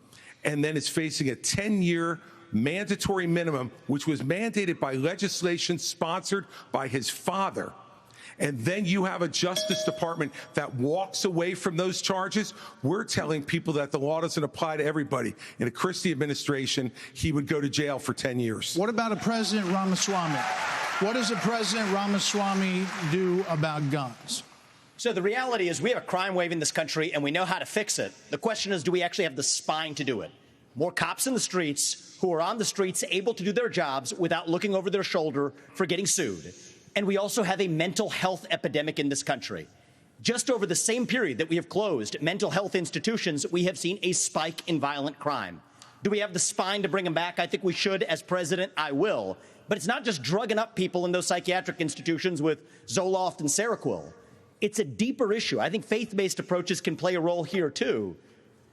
J: and then is facing a 10-year mandatory minimum, which was mandated by legislation sponsored by his father, and then you have a Justice Department that walks away from those charges, we're telling people that the law doesn't apply to everybody. In a Christie administration, he would go to jail for 10 years.
A: What about a President Ramaswamy? What does a President Ramaswamy do about guns?
M: So the reality is we have a crime wave in this country, and we know how to fix it. The question is, do we actually have the spine to do it? More cops in the streets who are on the streets able to do their jobs without looking over their shoulder for getting sued. And we also have a mental health epidemic in this country. Just over the same period that we have closed mental health institutions, we have seen a spike in violent crime. Do we have the spine to bring them back? I think we should. As president, I will. But it's not just drugging up people in those psychiatric institutions with Zoloft and Seroquel. It's a deeper issue. I think faith-based approaches can play a role here, too.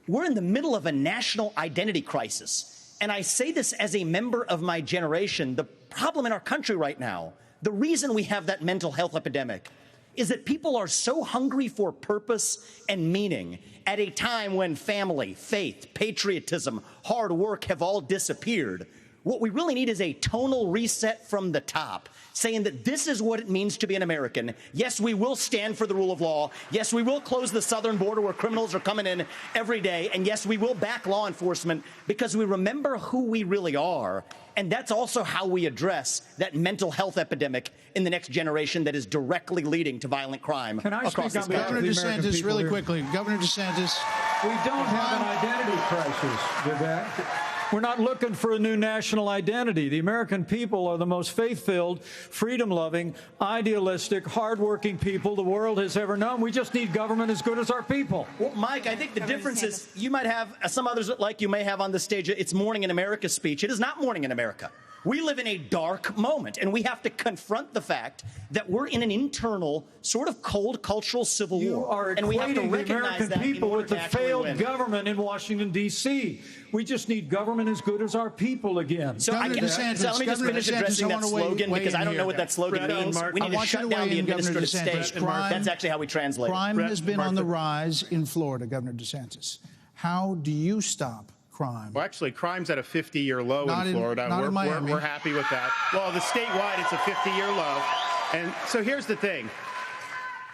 M: We're in the middle of a national identity crisis. And I say this as a member of my generation. The problem in our country right now, the reason we have that mental health epidemic, is that people are so hungry for purpose and meaning at a time when family, faith, patriotism, hard work have all disappeared. What we really need is a tonal reset from the top, saying that this is what it means to be an American. Yes, we will stand for the rule of law. Yes, we will close the southern border where criminals are coming in every day. And yes, we will back law enforcement because we remember who we really are. And that's also how we address that mental health epidemic in the next generation that is directly leading to violent crime across this country.
A: Governor DeSantis, really quickly. Governor DeSantis.
L: We don't have an identity crisis, Vivek. We're not looking for a new national identity. The American people are the most faith-filled, freedom-loving, idealistic, hardworking people the world has ever known. We just need government as good as our people.
M: Well, Mike, I think the difference is you might have, some others like you may have on the stage, it's Morning in America speech. It is not Morning in America. We live in a dark moment, and we have to confront the fact that we're in an internal, sort of cold cultural civil war. And we have to recognize
L: the American people with the failed government in Washington, D.C. We just need government as good as our people again.
M: So, let me just finish addressing that slogan, because I don't know what that slogan means. We need to shut down the administrative state. That's actually how we translate it.
A: Crime has been on the rise in Florida, Governor DeSantis. How do you stop crime?
I: Well, actually, crime's at a 50-year low in Florida. We're happy with that. Well, the statewide, it's a 50-year low. And so here's the thing.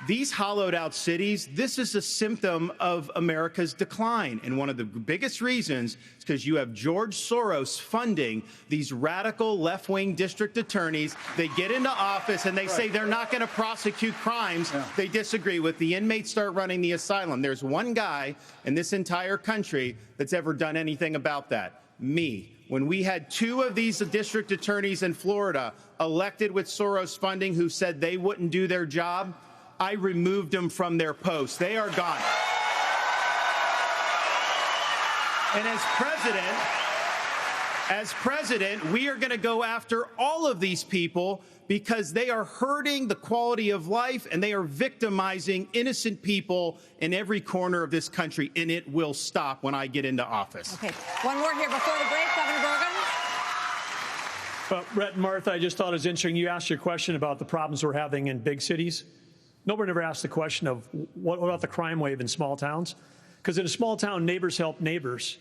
I: These hollowed-out cities, this is a symptom of America's decline. And one of the biggest reasons is because you have George Soros funding these radical left-wing district attorneys. They get into office and they say they're not going to prosecute crimes they disagree with. The inmates start running the asylum. There's one guy in this entire country that's ever done anything about that. Me. When we had two of these district attorneys in Florida elected with Soros funding who said they wouldn't do their job, I removed them from their posts. They are gone. And as president, we are going to go after all of these people because they are hurting the quality of life and they are victimizing innocent people in every corner of this country. And it will stop when I get into office.
B: Okay. One more here before the break, Governor Bergen.
O: Bret and Martha, I just thought it was interesting. You asked your question about the problems we're having in big cities. Nobody ever asked the question of what about the crime wave in small towns? Because in a small town, neighbors help neighbors.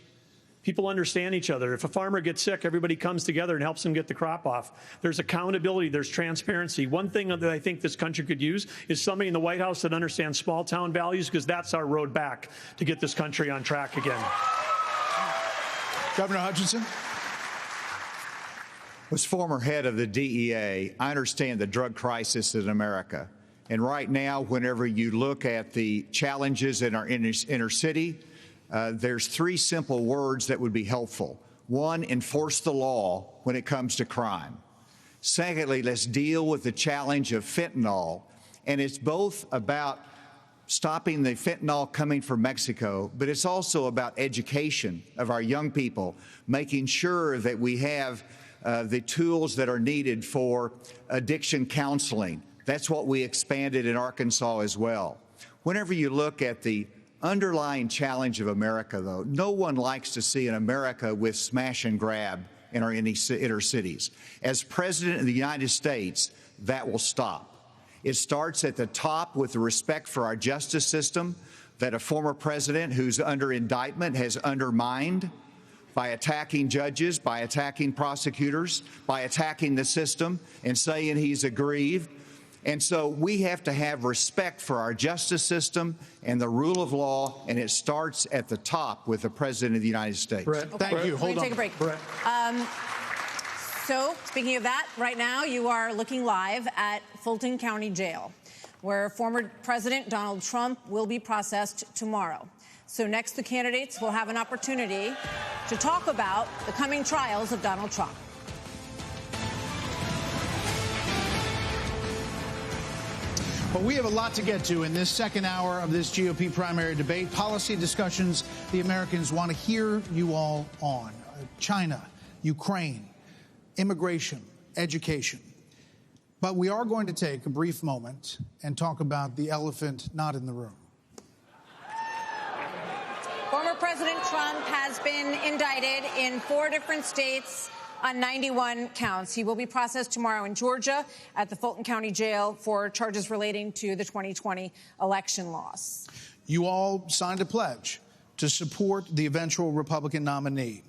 O: People understand each other. If a farmer gets sick, everybody comes together and helps them get the crop off. There's accountability. There's transparency. One thing that I think this country could use is somebody in the White House that understands small town values, because that's our road back to get this country on track again.
A: Governor Hutchinson.
P: As former head of the DEA, I understand the drug crisis in America. And right now, whenever you look at the challenges in our inner city, there's three simple words that would be helpful. One, enforce the law when it comes to crime. Secondly, let's deal with the challenge of fentanyl. And it's both about stopping the fentanyl coming from Mexico, but it's also about education of our young people, making sure that we have the tools that are needed for addiction counseling. That's what we expanded in Arkansas as well. Whenever you look at the underlying challenge of America, though, no one likes to see an America with smash and grab in our inner cities. As President of the United States, that will stop. It starts at the top with the respect for our justice system that a former president who's under indictment has undermined by attacking judges, by attacking prosecutors, by attacking the system and saying he's aggrieved. And so we have to have respect for our justice system and the rule of law, and it starts at the top with the President of the United States.
A: Bret, thank you. Hold on.
B: Take a break.
A: Bret.
B: So, speaking of that, right now you are looking live at Fulton County Jail, where former President Donald Trump will be processed tomorrow. So next, the candidates will have an opportunity to talk about the coming trials of Donald Trump.
A: Well, we have a lot to get to in this second hour of this GOP primary debate. Policy discussions the Americans want to hear you all on. China, Ukraine, immigration, education. But we are going to take a brief moment and talk about the elephant not in the room.
B: Former President Trump has been indicted in 4 different states on 91 counts. He will be processed tomorrow in Georgia at the Fulton County Jail for charges relating to the 2020 election loss.
A: You all signed a pledge to support the eventual Republican nominee.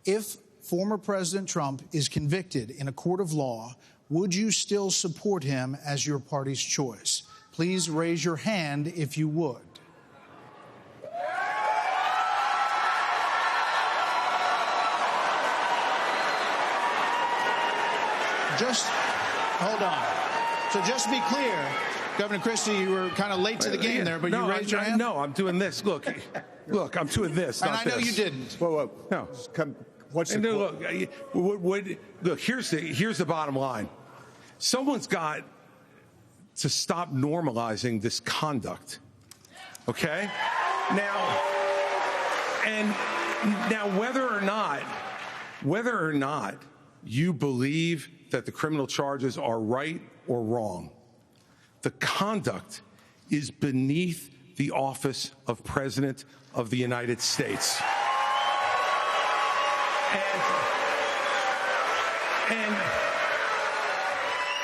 A: If former President Trump is convicted in a court of law, would you still support him as your party's choice? Please raise your hand if you would. Just hold on. So just to be clear, Governor Christie, you were kind of late to the game there, but you raised your hand?
J: No, I'm doing this. Look, I'm doing this.
A: And I know you didn't.
P: Whoa.
J: No.
P: What's the
J: look, here's the bottom line. Someone's got to stop normalizing this conduct. Okay? Now whether or not you believe that the criminal charges are right or wrong, the conduct is beneath the office of President of the United States.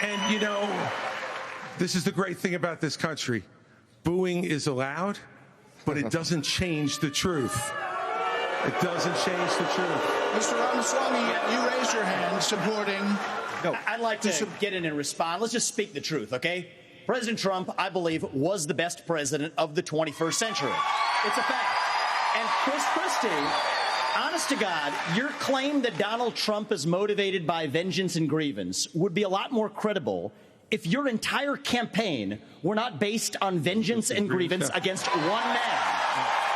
J: And you know, this is the great thing about this country. Booing is allowed, but it doesn't change the truth. It doesn't change the truth.
A: Mr. Ramaswamy, you raised your hand supporting.
M: I'd like to get in and respond. Let's just speak the truth, okay? President Trump, I believe, was the best president of the 21st century. It's a fact. And Chris Christie, honest to God, your claim that Donald Trump is motivated by vengeance and grievance would be a lot more credible if your entire campaign were not based on vengeance and grievance against one man.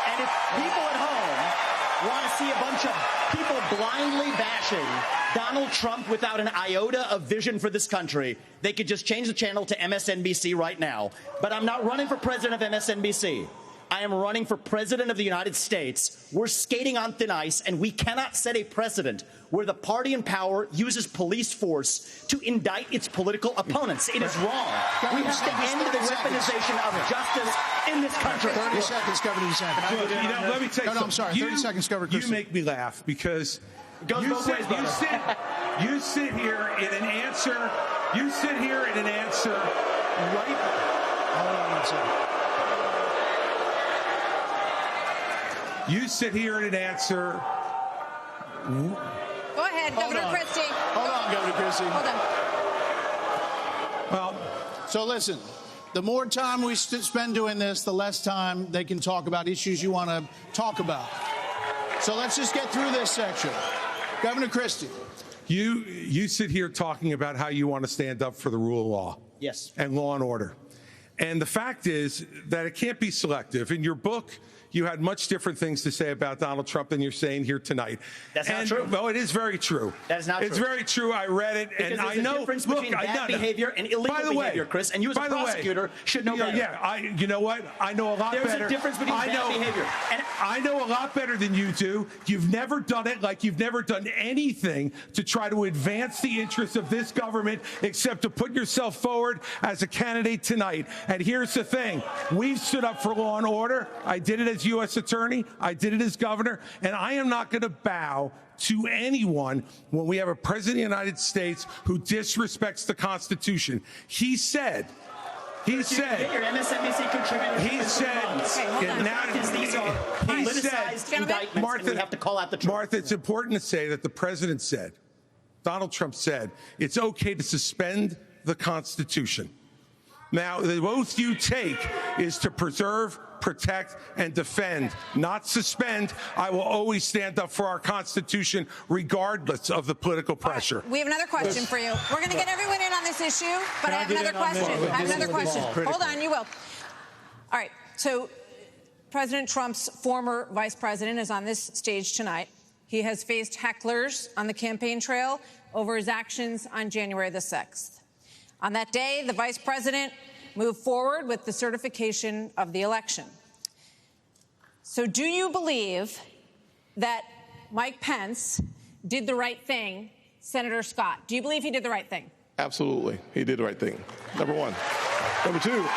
M: And if people at home want to see a bunch of people blindly bashing Donald Trump without an iota of vision for this country, they could just change the channel to MSNBC right now. But I'm not running for president of MSNBC. I am running for president of the United States. We're skating on thin ice, and we cannot set a precedent where the party in power uses police force to indict its political opponents. It is wrong. We have to end the weaponization of justice in this country.
A: 30 seconds, Governor DeSantis.
J: Look, let me tell you something.
A: I'm sorry. 30 seconds, Governor Christie.
J: You make me laugh because you sit here in an answer. You sit here in an answer right. Hold on one second. You sit here in an answer.
B: Go ahead, Governor Christie.
A: Hold on, Governor Christie.
B: Hold on.
A: Well, so listen, the more time we spend doing this, the less time they can talk about issues you want to talk about. So let's just get through this section. Governor Christie.
J: You sit here talking about how you want to stand up for the rule of law.
M: Yes.
J: And law and order. And the fact is that it can't be selective. In your book, you had much different things to say about Donald Trump than you're saying here tonight.
M: That's not true.
J: Well, it is very true.
M: That is not true.
J: It's very true. I read it,
M: because
J: and
M: there's
J: I know.
M: a difference between bad behavior and illegal behavior, Chris. And you, as a prosecutor, should know better.
J: Yeah, you know what? I know a lot better.
M: There's a difference between bad behavior.
J: And I know a lot better than you do. You've never done it, like you've never done anything to try to advance the interests of this government except to put yourself forward as a candidate tonight. And here's the thing. We've stood up for law and order. I did it as U.S. attorney. I did it as governor. And I am not going to bow to anyone when we have a president of the United States who disrespects the Constitution. He said,
M: your MSNBC contributor.
J: He said,
M: these are politicized indictments,
J: Martha,
M: and we have to call out the truth.
J: Martha, it's important to say that the president said, Donald Trump said, it's okay to suspend the Constitution. Now, the oath you take is to preserve, protect, and defend, not suspend. I will always stand up for our Constitution, regardless of the political pressure.
B: Right. We have another question for you. We're going to get everyone in on this issue, but I have another question. Hold on, you will. All right. So President Trump's former vice president is on this stage tonight. He has faced hecklers on the campaign trail over his actions on January the 6th. On that day, the vice president moved forward with the certification of the election. So do you believe that Mike Pence did the right thing, Senator Scott? Do you believe he did the right thing?
K: Absolutely. He did the right thing. Number one. Number two,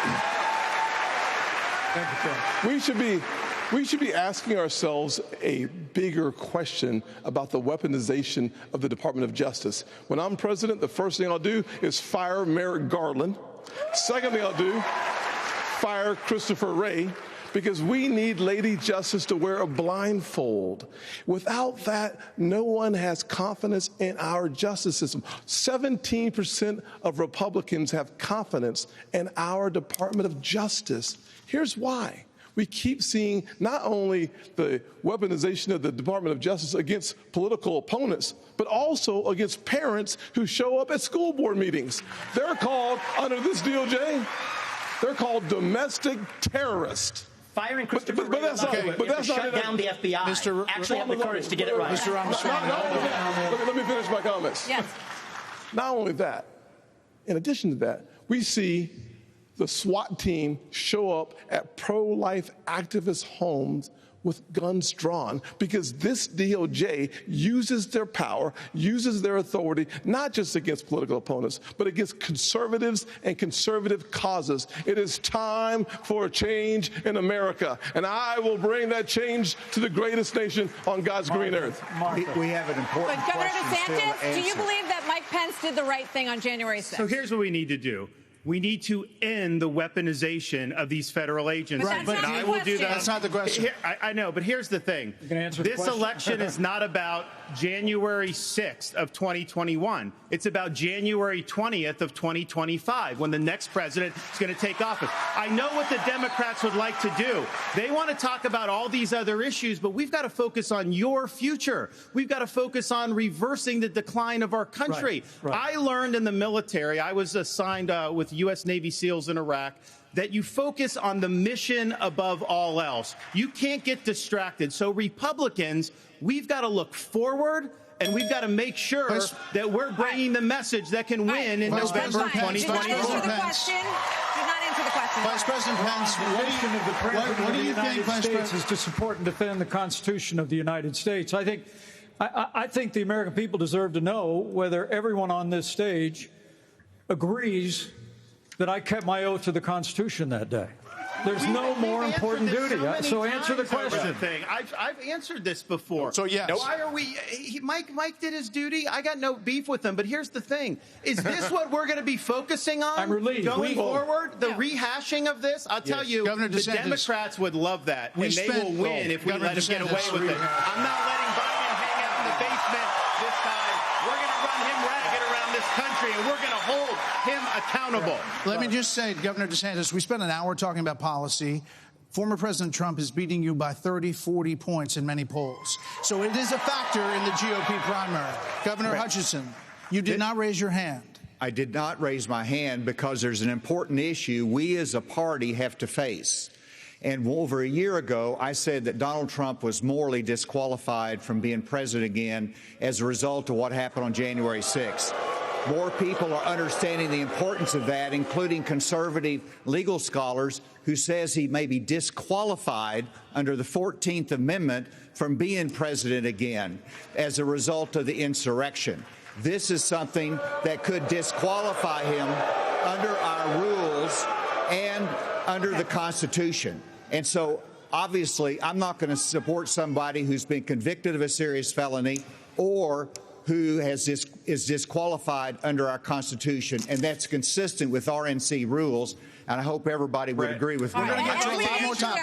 K: we should be asking ourselves a bigger question about the weaponization of the Department of Justice. When I'm president, the first thing I'll do is fire Merrick Garland. Second thing I'll do, fire Christopher Wray, because we need Lady Justice to wear a blindfold. Without that, no one has confidence in our justice system. 17% of Republicans have confidence in our Department of Justice. Here's why. We keep seeing not only the weaponization of the Department of Justice against political opponents, but also against parents who show up at school board meetings. They're called, under this DOJ, they're called domestic terrorists.
M: Firing Christopher Wray, but that's not shut down the FBI. Actually have the courage to get it right.
K: Mr. Armstrong, let me finish my comments.
B: Yes.
K: Not only that, in addition to that, we see the SWAT team show up at pro-life activist homes with guns drawn because this DOJ uses their power, uses their authority, not just against political opponents, but against conservatives and conservative causes. It is time for a change in America, and I will bring that change to the greatest nation on God's green earth.
P: We have an important
B: But Governor
P: question
B: DeSantis, do you believe that Mike Pence did the right thing on January 6th?
I: So here's what we need to do. We need to end the weaponization of these federal agents.
B: But that's not
I: I
B: the
I: will
B: question.
I: do that.
A: That's not the question.
I: I know, but here's the thing.
L: You can answer the
I: this
L: question.
I: election is not about January 6th of 2021. It's about January 20th of 2025, when the next president is going to take office. I know what the Democrats would like to do. They want to talk about all these other issues, but we've got to focus on your future. We've got to focus on reversing the decline of our country.
L: Right.
I: I learned in the military, I was assigned with U.S. Navy SEALs in Iraq, that you focus on the mission above all else. You can't get distracted. So Republicans, we've got to look forward, and we've got to make sure that we're bringing the message that can win in November 2021.
B: Did not answer the question.
A: Vice President Pence, what do you think, Vice President?
L: Is to support and defend the Constitution of the United States. I think the American people deserve to know whether everyone on this stage agrees that I kept my oath to the Constitution that day. There's no more important duty. So answer the question.
I: I've answered this before.
A: So yes.
I: Why are we? Mike did his duty. I got no beef with him. But here's the thing: is this what we're going to be focusing on going forward? The rehashing of this? I'll tell you,
A: Governor
I: the
A: DeSantis,
I: Democrats would love that, and they will win if we let them get away with it. I'm not letting Biden hang out in the basement this time. We're going to run him ragged around this country, and we're going to hold him accountable.
A: Let me just say, Governor DeSantis, we spent an hour talking about policy. Former President Trump is beating you by 30, 40 points in many polls. So it is a factor in the GOP primary. Governor Hutchinson, you did not raise your hand.
P: I did not raise my hand because there's an important issue we as a party have to face. And over a year ago, I said that Donald Trump was morally disqualified from being president again as a result of what happened on January 6th. More people are understanding the importance of that, including conservative legal scholars who says he may be disqualified under the 14th Amendment from being president again as a result of the insurrection. This is something that could disqualify him under our rules and under the Constitution. And so, obviously, I'm not going to support somebody who's been convicted of a serious felony or who is disqualified under our Constitution, and that's consistent with RNC rules. And I hope everybody would agree with me.
A: We're going to get to a lot more time.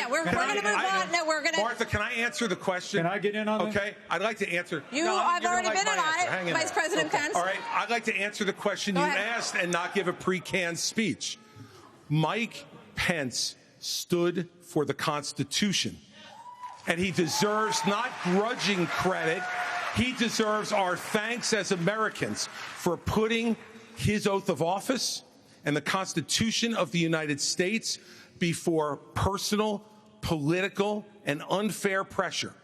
B: We're going to move on. No, we're going to.
J: Martha, can I answer the question?
L: Can I get in on that?
J: Okay, I'd like to answer.
B: I've already been in on it, Vice President Pence.
J: All right, I'd like to answer the question you asked and not give a pre-canned speech. Mike Pence stood for the Constitution, and he deserves not grudging credit. He deserves our thanks as Americans for putting his oath of office and the Constitution of the United States before personal, political, and unfair pressure.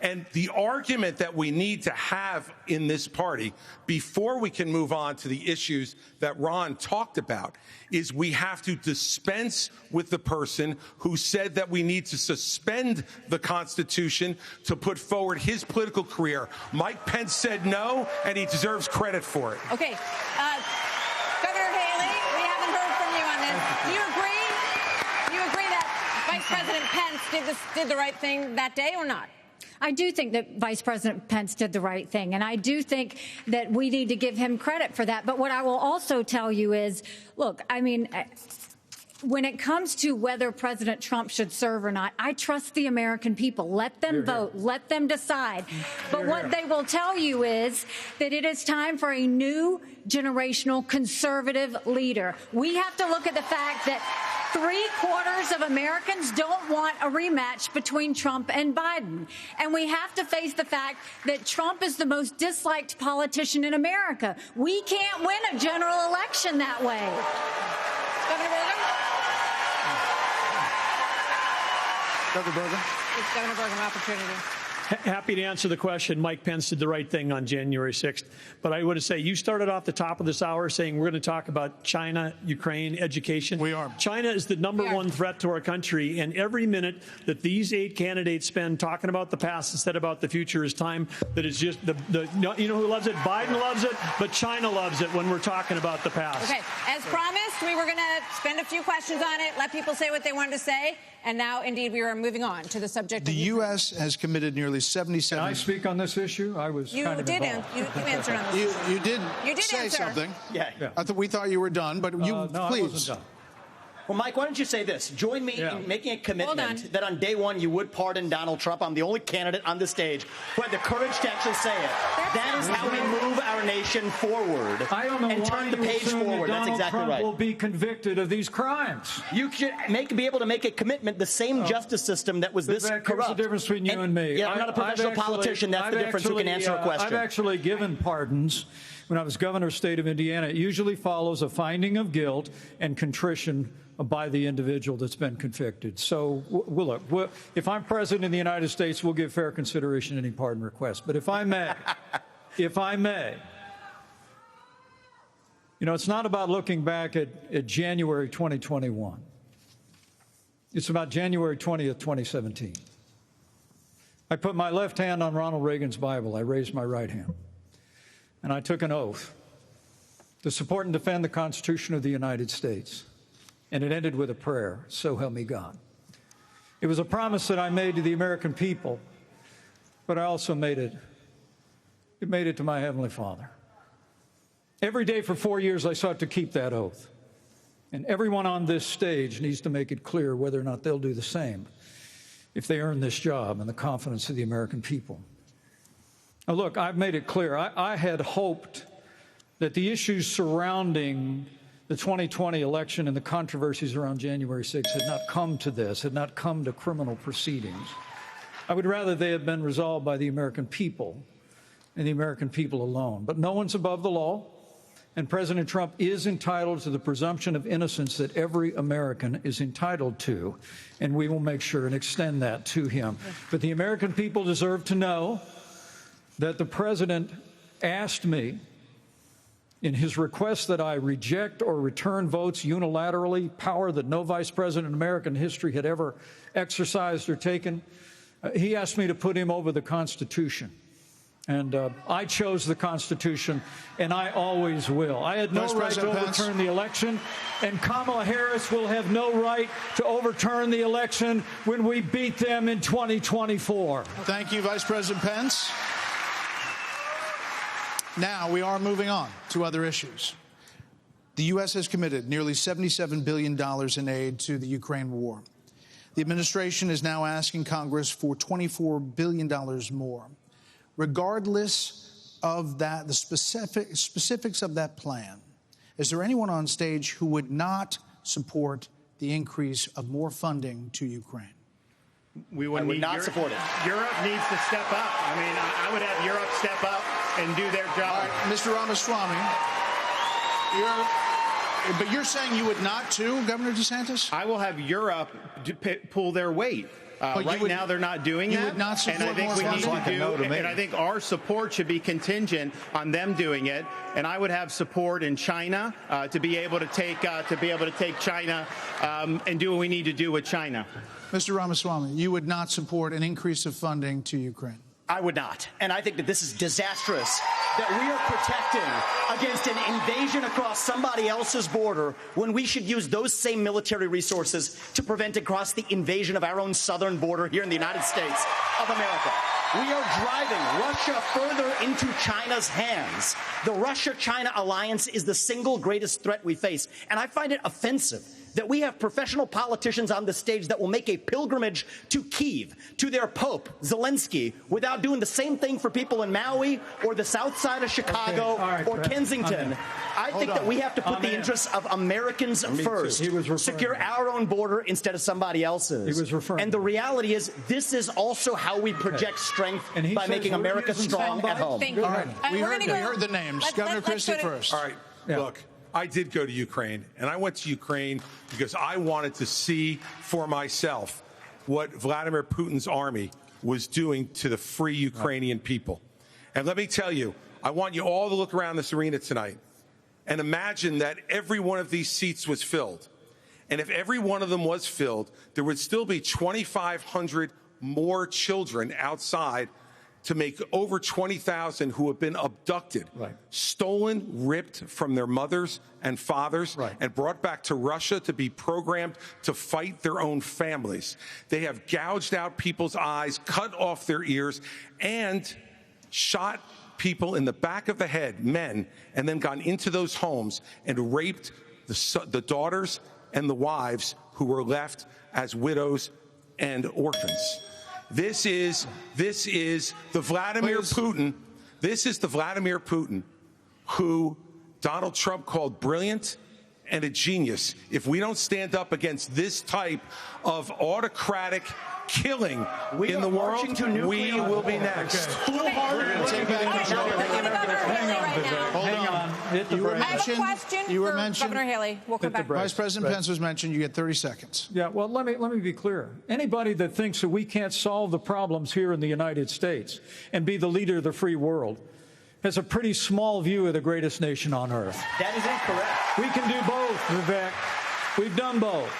J: And the argument that we need to have in this party before we can move on to the issues that Ron talked about is we have to dispense with the person who said that we need to suspend the Constitution to put forward his political career. Mike Pence said no, and he deserves credit for it.
B: Okay. Governor Haley, we haven't heard from you on this. Do you agree? Do you agree that Vice President Pence did the right thing that day or not?
N: I do think that Vice President Pence did the right thing, and I do think that we need to give him credit for that. But what I will also tell you is, look, I mean, when it comes to whether President Trump should serve or not, I trust the American people. Let them vote. Let them decide. But what they will tell you is that it is time for a new generational conservative leader. We have to look at the fact that 3/4 of Americans don't want a rematch between Trump and Biden. And we have to face the fact that Trump is the most disliked politician in America. We can't win a general election that way.
B: Governor Burgum?
A: Governor Burgum?
B: It's Governor Burgum opportunity.
O: Happy to answer the question. Mike Pence did the right thing on January 6th. But I want to say, you started off the top of this hour saying we're going to talk about China, Ukraine, education.
A: We are.
O: China is the number one threat to our country. And every minute that these 8 candidates spend talking about the past instead about the future is time that is just you know who loves it? Biden loves it, but China loves it when we're talking about the past.
B: Okay. As promised, we were going to spend a few questions on it, let people say what they wanted to say. And now, indeed, we are moving on to the subject.
A: The U.S. has committed nearly 77.
L: Can I speak on this issue? I was kind of involved.
B: You answered on this.
A: You did say
B: answer
A: something.
M: Yeah.
A: We thought you were done, but you
L: no,
A: please.
L: I wasn't done.
M: Well, Mike, why don't you say this? Join me in making a commitment that on day one you would pardon Donald Trump. I'm the only candidate on the stage who had the courage to actually say it. That is how we move our nation forward.
L: I don't know
M: and
L: why
M: turn the page forward. That's exactly
L: Trump
M: right.
L: will be convicted of these crimes.
M: You should be able to make a commitment. The same justice system that was this corrupt.
L: Here's the difference between you and me.
M: Yeah, I'm not a professional politician. That's the difference. Who can answer a question?
L: I've actually given pardons when I was governor of the state of Indiana. It usually follows a finding of guilt and contrition by the individual that's been convicted. So, look, if I'm president of the United States, we'll give fair consideration to any pardon request. But if I may, you know, it's not about looking back at January 2021. It's about January 20th, 2017. I put my left hand on Ronald Reagan's Bible. I raised my right hand. And I took an oath to support and defend the Constitution of the United States. And it ended with a prayer, so help me God. It was a promise that I made to the American people, but I also made it to my Heavenly Father. Every day for 4 years, I sought to keep that oath. And everyone on this stage needs to make it clear whether or not they'll do the same if they earn this job and the confidence of the American people. Now, look, I've made it clear. I had hoped that the issues surrounding the 2020 election and the controversies around January 6th had not come to this, had not come to criminal proceedings. I would rather they had been resolved by the American people and the American people alone. But no one's above the law, And President Trump is entitled to the presumption of innocence that every American is entitled to, and we will make sure and extend that to him. But the American people deserve to know that the president asked me in his request that I reject or return votes unilaterally, power that no vice president in American history had ever exercised or taken. He asked me to put him over the Constitution. And I chose the Constitution, and I always will. I had no right to overturn the election, and Kamala Harris will have no right to overturn the election when we beat them in 2024.
A: Thank you, Vice President Pence. Now we are moving on to other issues. The U.S. has committed nearly $77 billion in aid to the Ukraine war. The administration is now asking Congress for $24 billion more. Regardless of that, the specifics of that plan, is there anyone on stage who would not support the increase of more funding to Ukraine?
I: We would not support it. Europe needs to step up. I mean, I would have Europe step up and do their job.
A: All right, Mr. Ramaswamy, but you're saying you would not too, Governor DeSantis?
I: I will have Europe pull their weight. Right now, they're not doing that.
A: You would not support
I: and I think we need to do, and I think our support should be contingent on them doing it. And I would have support in China to be able to take China and do what we need to do with China.
A: Mr. Ramaswamy, you would not support an increase of funding to Ukraine?
M: I would not. And I think that this is disastrous, that we are protecting against an invasion across somebody else's border when we should use those same military resources to prevent across the invasion of our own southern border here in the United States of America. We are driving Russia further into China's hands. The Russia-China alliance is the single greatest threat we face. And I find it offensive that we have professional politicians on the stage that will make a pilgrimage to Kyiv, to their Pope, Zelensky, without doing the same thing for people in Maui or the south side of Chicago or Kensington. I think that we have to put the interests of Americans first, secure our own border instead of somebody else's. And the reality is, this is also how we project strength by making America strong at home.
A: All right, we heard the names. Governor Christie first.
J: All right, look. I did go to Ukraine, and I went to Ukraine because I wanted to see for myself what Vladimir Putin's army was doing to the free Ukrainian people. And let me tell you, I want you all to look around this arena tonight and imagine that every one of these seats was filled. And if every one of them was filled, there would still be 2,500 more children outside to make over 20,000 who have been abducted, stolen, ripped from their mothers and fathers, and brought back to Russia to be programmed to fight their own families. They have gouged out people's eyes, cut off their ears, and shot people in the back of the head, men, and then gone into those homes and raped the daughters and the wives who were left as widows and orphans. This is the Vladimir Putin. This is the Vladimir Putin who Donald Trump called brilliant and a genius. If we don't stand up against this type of autocratic killing in the world, we will be next.
A: Hang on.
B: I have a question for Governor Haley. We'll come back.
A: Vice President Pence was mentioned. You get 30 seconds.
L: Yeah, well, let me be clear. Anybody that thinks that we can't solve the problems here in the United States and be the leader of the free world has a pretty small view of the greatest nation on earth.
M: That is incorrect.
L: We can do both, Vivek. We've done both.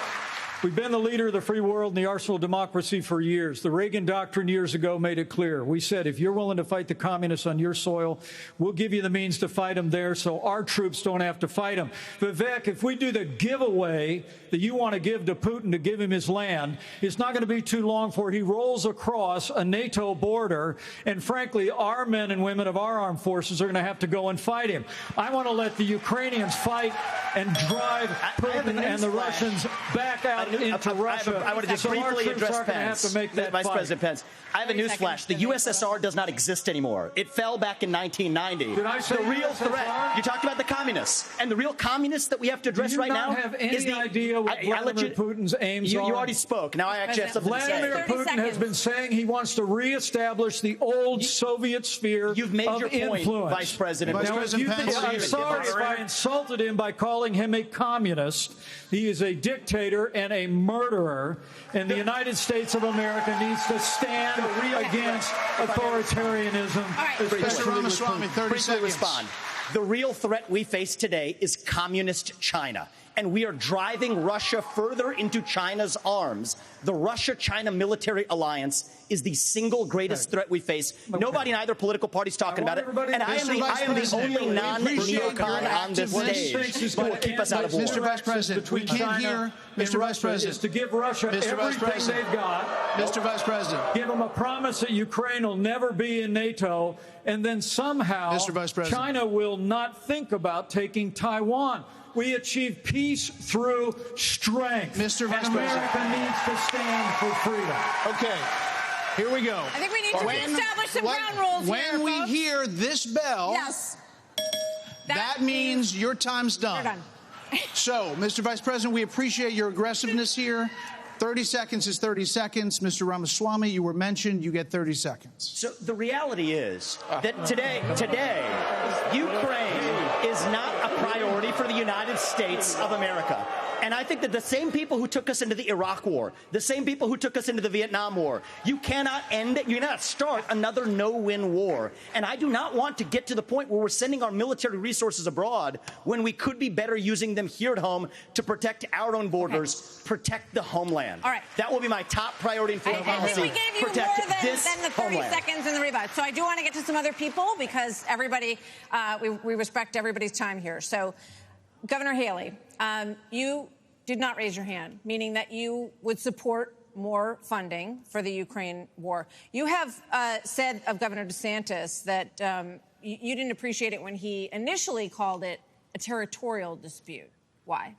L: We've been the leader of the free world and the arsenal of democracy for years. The Reagan Doctrine years ago made it clear. We said, if you're willing to fight the communists on your soil, we'll give you the means to fight them there so our troops don't have to fight them. Vivek, if we do the giveaway that you want to give to Putin to give him his land, it's not going to be too long before he rolls across a NATO border, and frankly, our men and women of our armed forces are going to have to go and fight him. I want to let the Ukrainians fight and drive Putin and the Russians back out into Russia.
M: I want to just
L: so
M: briefly address
L: Pence. Have to make that
M: Vice
L: fight.
M: President Pence. I have a newsflash. The USSR does not exist anymore. It fell back in 1990.
L: Did I say
M: the real
L: USSR?
M: threat? You talked about the communists, and the real communists that we have to address right now.
L: Do you not have any idea what Vladimir Putin's aims are?
M: You already spoke. Now I actually have something to say.
L: Vladimir Putin has been saying he wants to reestablish the old Soviet sphere
M: You've made
L: of
M: your point,
L: influence.
M: Vice President.
L: Now, if you think I'm sorry if I insulted him by calling him a communist. He is a dictator and a murderer, and the United States of America needs to stand against authoritarianism.
I: Mr. Ramaswamy, 30 seconds.
M: Respond. The real threat we face today is communist China. And we are driving Russia further into China's arms. The Russia-China military alliance is the single greatest threat we face. Okay. Nobody in either political party is talking about it. And I am the only non-neocon on this stage who will keep us out of war.
A: Mr. Vice President, we can't hear Mr. Vice President.
L: Is to give Russia everything they've got.
A: Mr. Vice President.
L: Give them a promise that Ukraine will never be in NATO, and then somehow China will not think about taking Taiwan. We achieve peace through strength.
A: Mr. Vice President.
L: America needs to stand for freedom.
A: Okay. Here we go.
B: I think we need to reestablish some ground rules
A: When we hear this bell,
B: yes,
A: that means your time's done.
B: You're done.
A: So, Mr. Vice President, we appreciate your aggressiveness here. 30 seconds is 30 seconds. Mr. Ramaswamy, you were mentioned. You get 30 seconds.
M: So the reality is that today, Ukraine is not a priority for the United States of America. And I think that the same people who took us into the Iraq War, the same people who took us into the Vietnam War, you cannot end it. You cannot start another no-win war. And I do not want to get to the point where we're sending our military resources abroad when we could be better using them here at home to protect our own borders, protect the homeland.
B: All right.
M: That will be my top priority in foreign policy.
B: I think we gave you
M: protect
B: more than the 30
M: homeland.
B: seconds in the revive. So I do want to get to some other people because everybody, we respect everybody's time here. So, Governor Haley, you did not raise your hand, meaning that you would support more funding for the Ukraine war. You have said of Governor DeSantis that you didn't appreciate it when he initially called it a territorial dispute. Why?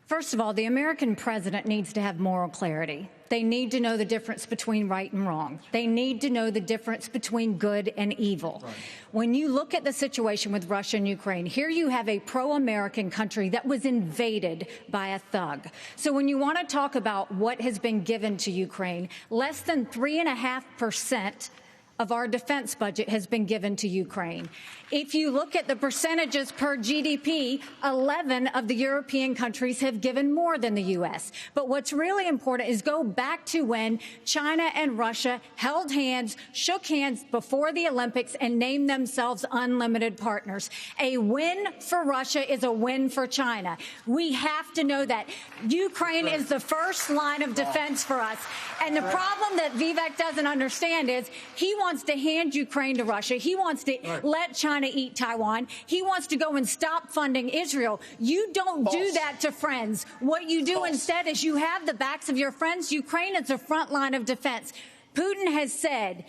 N: First of all, the American president needs to have moral clarity. They need to know the difference between right and wrong. They need to know the difference between good and evil. Right. When you look at the situation with Russia and Ukraine, here you have a pro-American country that was invaded by a thug. So when you want to talk about what has been given to Ukraine, less than 3.5% of our defense budget has been given to Ukraine. If you look at the percentages per GDP, 11 of the European countries have given more than the U.S. But what's really important is go back to when China and Russia held hands, shook hands before the Olympics, and named themselves unlimited partners. A win for Russia is a win for China. We have to know that. Ukraine is the first line of defense for us. And the problem that Vivek doesn't understand is he wants to hand Ukraine to Russia. He wants to let China eat Taiwan. He wants to go and stop funding Israel. You don't do that to friends. What you do instead is you have the backs of your friends. Ukraine is the front line of defense. Putin has said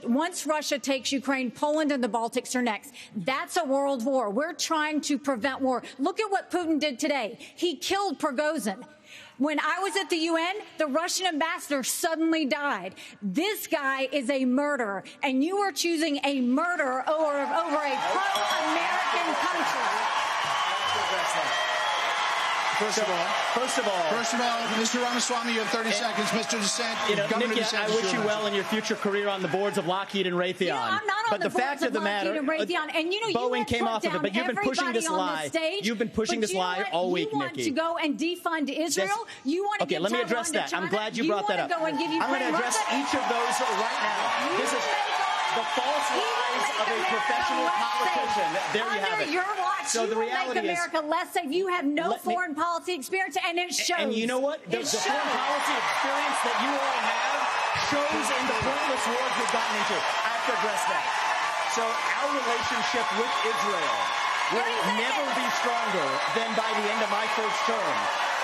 N: once Russia takes Ukraine, Poland and the Baltics are next. That's a world war. We're trying to prevent war. Look at what Putin did today. He killed Prigozhin. When I was at the UN, the Russian ambassador suddenly died. This guy is a murderer, and you are choosing a murderer over a pro-American country.
A: First of all, Mr. Ramaswamy, you have 30 seconds. Mr. DeSantis,
M: Nikki, I wish you well in your future career on the boards of Lockheed and Raytheon.
N: I'm not on the boards of Lockheed and Raytheon. And
M: Boeing came off of it, but you've been pushing this lie. You've been pushing this lie all week, Nikki.
N: You want to go and defund Israel? You want to
M: okay, let me address that. I'm glad you brought that up. I'm going to address each of those right now. This is the false lies of a professional politician. There you have it.
N: Your watch, so the reality is, America less safe. You have no foreign policy experience, and it shows.
M: And you know what? The foreign policy experience that you all have shows in the pointless wars we've gotten into. I have to address that. So our relationship with Israel will never be stronger than by the end of my first term.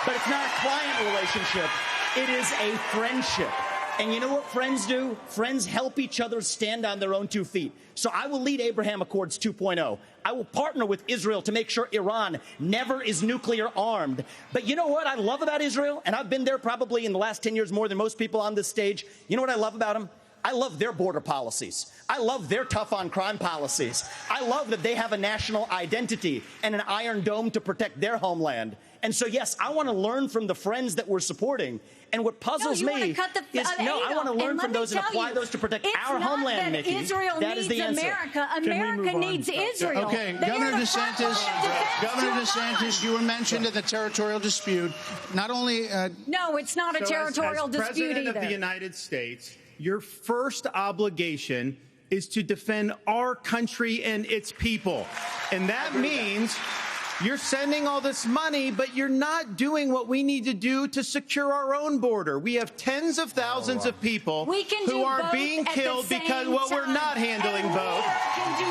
M: But it's not a client relationship. It is a friendship. And you know what friends do? Friends help each other stand on their own 2 feet. So I will lead Abraham Accords 2.0. I will partner with Israel to make sure Iran never is nuclear armed. But you know what I love about Israel? And I've been there probably in the last 10 years more than most people on this stage. You know what I love about them? I love their border policies. I love their tough on crime policies. I love that they have a national identity and an iron dome to protect their homeland. And so, yes, I want to learn from the friends that we're supporting. And what puzzles me is, I want to learn from those and apply those to protect our homeland, Nikki.
N: Israel
M: that is the
N: needs
M: answer.
N: America. America needs Israel.
A: Okay, Governor DeSantis, you were mentioned in the territorial dispute. Not only...
N: no, it's not a territorial dispute
I: either. As President of the United States, your first obligation is to defend our country and its people. And that means... you're sending all this money, but you're not doing what we need to do to secure our own border. We have tens of thousands of people who are being killed because, well, we're not handling both.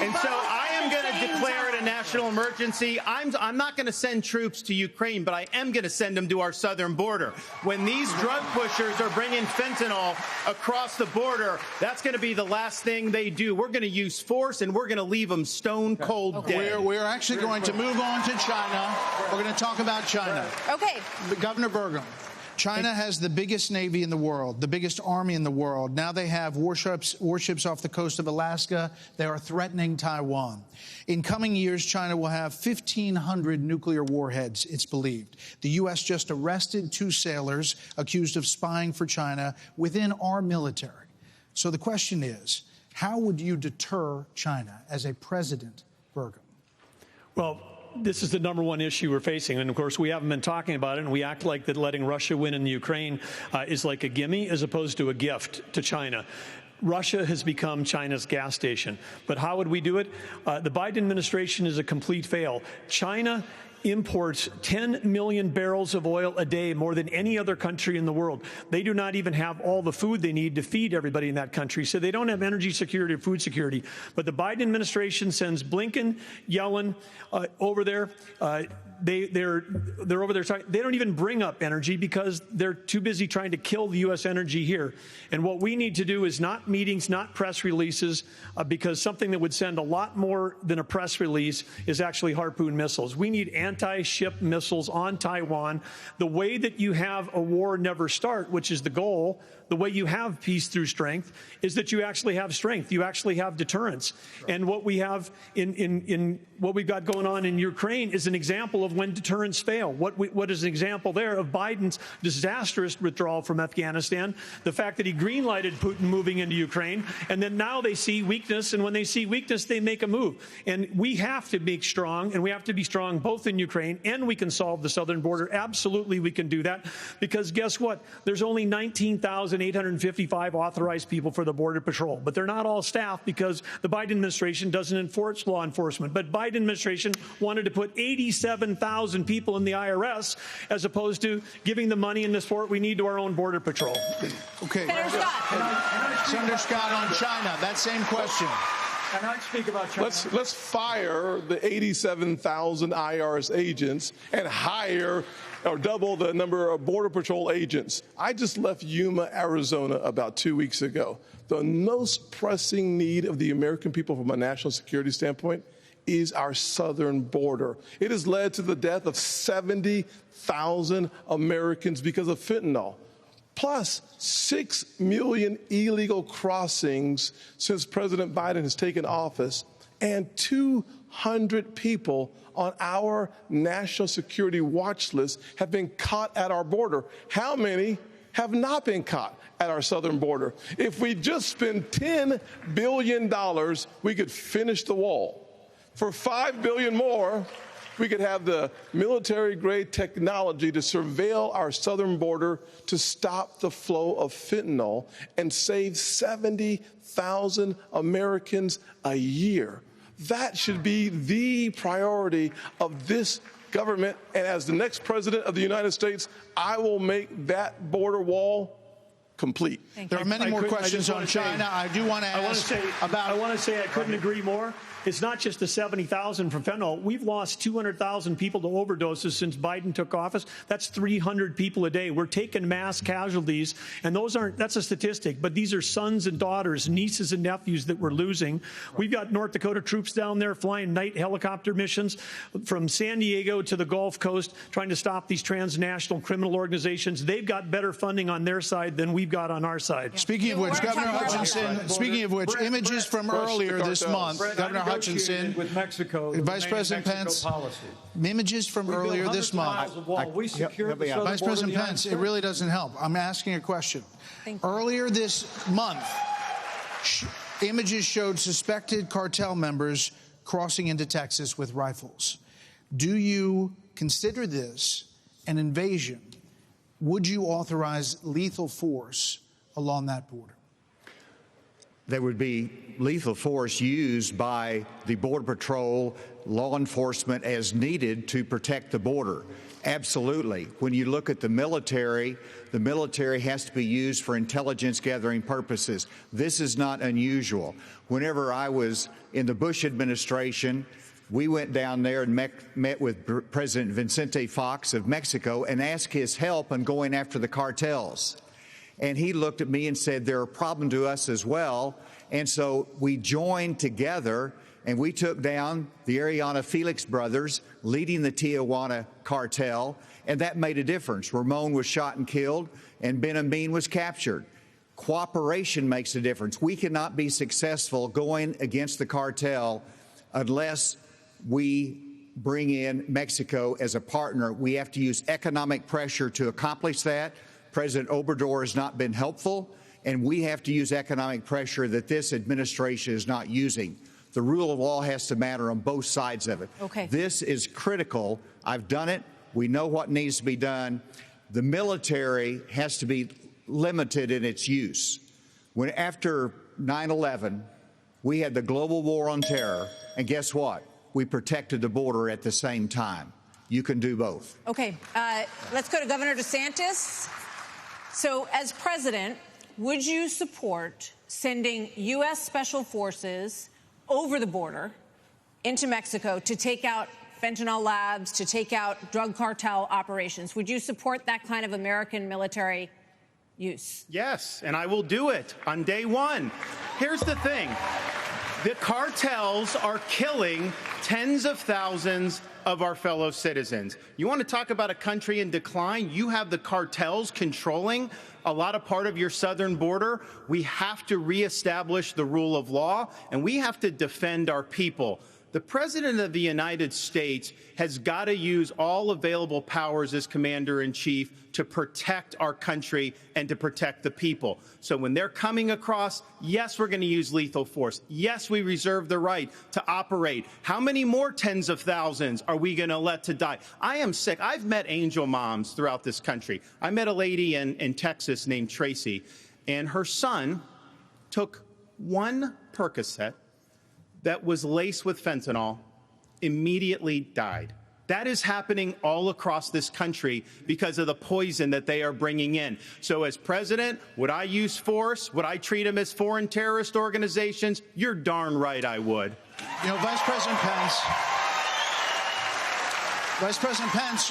I: And so I am going to declare it a national emergency. I'm not going to send troops to Ukraine, but I am going to send them to our southern border. When these drug pushers are bringing fentanyl across the border, that's going to be the last thing they do. We're going to use force, and we're going to leave them stone cold dead.
A: We're actually going to move on to China. We're going to talk about China.
B: Okay.
A: Governor Burgum, China has the biggest navy in the world, the biggest army in the world. Now they have warships off the coast of Alaska. They are threatening Taiwan. In coming years, China will have 1,500 nuclear warheads, it's believed. The U.S. just arrested 2 sailors accused of spying for China within our military. So the question is, how would you deter China as a president, Burgum?
O: Well, this is the number one issue we're facing. And, of course, we haven't been talking about it, and we act like that letting Russia win in the Ukraine is like a gimme as opposed to a gift to China. Russia has become China's gas station. But how would we do it? The Biden administration is a complete fail. China imports 10 million barrels of oil a day, more than any other country in the world. They do not even have all the food they need to feed everybody in that country, so they don't have energy security or food security. But the Biden administration sends Blinken, Yellen over there. They're over there. They don't even bring up energy because they're too busy trying to kill the U.S. energy here. And what we need to do is not meetings, not press releases, because something that would send a lot more than a press release is actually Harpoon missiles. We need anti-ship missiles on Taiwan. The way that you have a war never start, which is the goal, the way you have peace through strength, is that you actually have strength. You actually have deterrence. And what we have in what we've got going on in Ukraine is an example of when deterrence fail. What is an example there of Biden's disastrous withdrawal from Afghanistan, the fact that he green-lighted Putin moving into Ukraine, and then now they see weakness, and when they see weakness, they make a move. And we have to be strong, and we have to be strong both in Ukraine, and we can solve the southern border. Absolutely, we can do that, because guess what? There's only 19,855 authorized people for the Border Patrol, but they're not all staff because the Biden administration doesn't enforce law enforcement. But Biden administration wanted to put 87,000 people in the IRS as opposed to giving the money and the support we need to our own Border Patrol.
A: Okay. Senator Scott, on China, that same question.
O: Can I speak about China?
K: Let's fire the 87,000 IRS agents and hire or double the number of Border Patrol agents. I just left Yuma, Arizona about 2 weeks ago. The most pressing need of the American people from a national security standpoint is our southern border. It has led to the death of 70,000 Americans because of fentanyl, plus 6 million illegal crossings since President Biden has taken office, and 200 people on our national security watch list have been caught at our border. How many have not been caught at our southern border? If we just spend $10 billion, we could finish the wall. For $5 billion more, we could have the military-grade technology to surveil our southern border to stop the flow of fentanyl and save 70,000 Americans a year. That should be the priority of this government. And as the next president of the United States, I will make that border wall complete.
A: There are many more questions on China. I do want to ask about...
O: I want to say I couldn't agree more. It's not just the 70,000 from fentanyl. We've lost 200,000 people to overdoses since Biden took office. That's 300 people a day. We're taking mass casualties, and that's a statistic, but these are sons and daughters, nieces and nephews that we're losing. We've got North Dakota troops down there flying night helicopter missions from San Diego to the Gulf Coast, trying to stop these transnational criminal organizations. They've got better funding on their side than we've got on our side.
A: Speaking of which, Governor Hutchinson, images from earlier this month, Governor Hutchinson,
L: with Mexico,
A: Vice President Pence, images from earlier this month. Vice President Pence, it really doesn't help. I'm asking a question. Earlier this month, images showed suspected cartel members crossing into Texas with rifles. Do you consider this an invasion? Would you authorize lethal force along that border?
P: There would be lethal force used by the Border Patrol, law enforcement as needed to protect the border. Absolutely. When you look at the military has to be used for intelligence gathering purposes. This is not unusual. Whenever I was in the Bush administration, we went down there and met with President Vicente Fox of Mexico and asked his help in going after the cartels. And he looked at me and said, they're a problem to us as well. And so we joined together and we took down the Ariana Felix brothers leading the Tijuana cartel, and that made a difference. Ramon was shot and killed, and Ben Amin was captured. Cooperation makes a difference. We cannot be successful going against the cartel unless we bring in Mexico as a partner. We have to use economic pressure to accomplish that. President Obrador has not been helpful, and we have to use economic pressure that this administration is not using. The rule of law has to matter on both sides of it.
B: Okay.
P: This is critical. I've done it. We know what needs to be done. The military has to be limited in its use. When after 9/11, we had the global war on terror, and guess what? We protected the border at the same time. You can do both.
B: Okay, let's go to Governor DeSantis. So, as president, would you support sending U.S. Special Forces over the border into Mexico to take out fentanyl labs, to take out drug cartel operations? Would you support that kind of American military use?
I: Yes, and I will do it on day one. Here's the thing. The cartels are killing tens of thousands of our fellow citizens. You want to talk about a country in decline? You have the cartels controlling a lot of part of your southern border. We have to reestablish the rule of law, and we have to defend our people. The President of the United States has got to use all available powers as Commander-in-Chief to protect our country and to protect the people. So when they're coming across, yes, we're going to use lethal force. Yes, we reserve the right to operate. How many more tens of thousands are we going to let to die? I am sick. I've met angel moms throughout this country. I met a lady in Texas named Tracy, and her son took one Percocet that was laced with fentanyl, immediately died. That is happening all across this country because of the poison that they are bringing in. So as president, would I use force? Would I treat them as foreign terrorist organizations? You're darn right I would.
A: You know, Vice President Pence,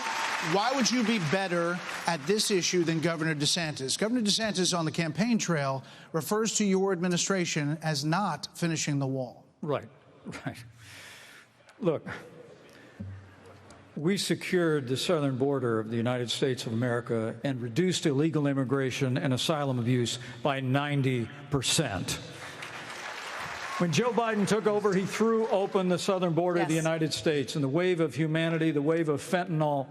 A: why would you be better at this issue than Governor DeSantis? Governor DeSantis on the campaign trail refers to your administration as not finishing the wall.
L: Right. Look, we secured the southern border of the United States of America and reduced illegal immigration and asylum abuse by 90%. When Joe Biden took over, he threw open the southern border of the United States, and the wave of humanity, the wave of fentanyl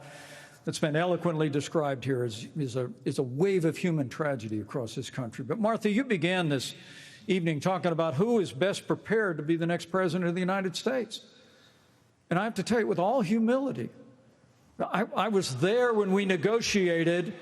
L: that's been eloquently described here is a wave of human tragedy across this country. But Martha, you began this evening talking about who is best prepared to be the next president of the United States. And I have to tell you, with all humility, I was there when we negotiated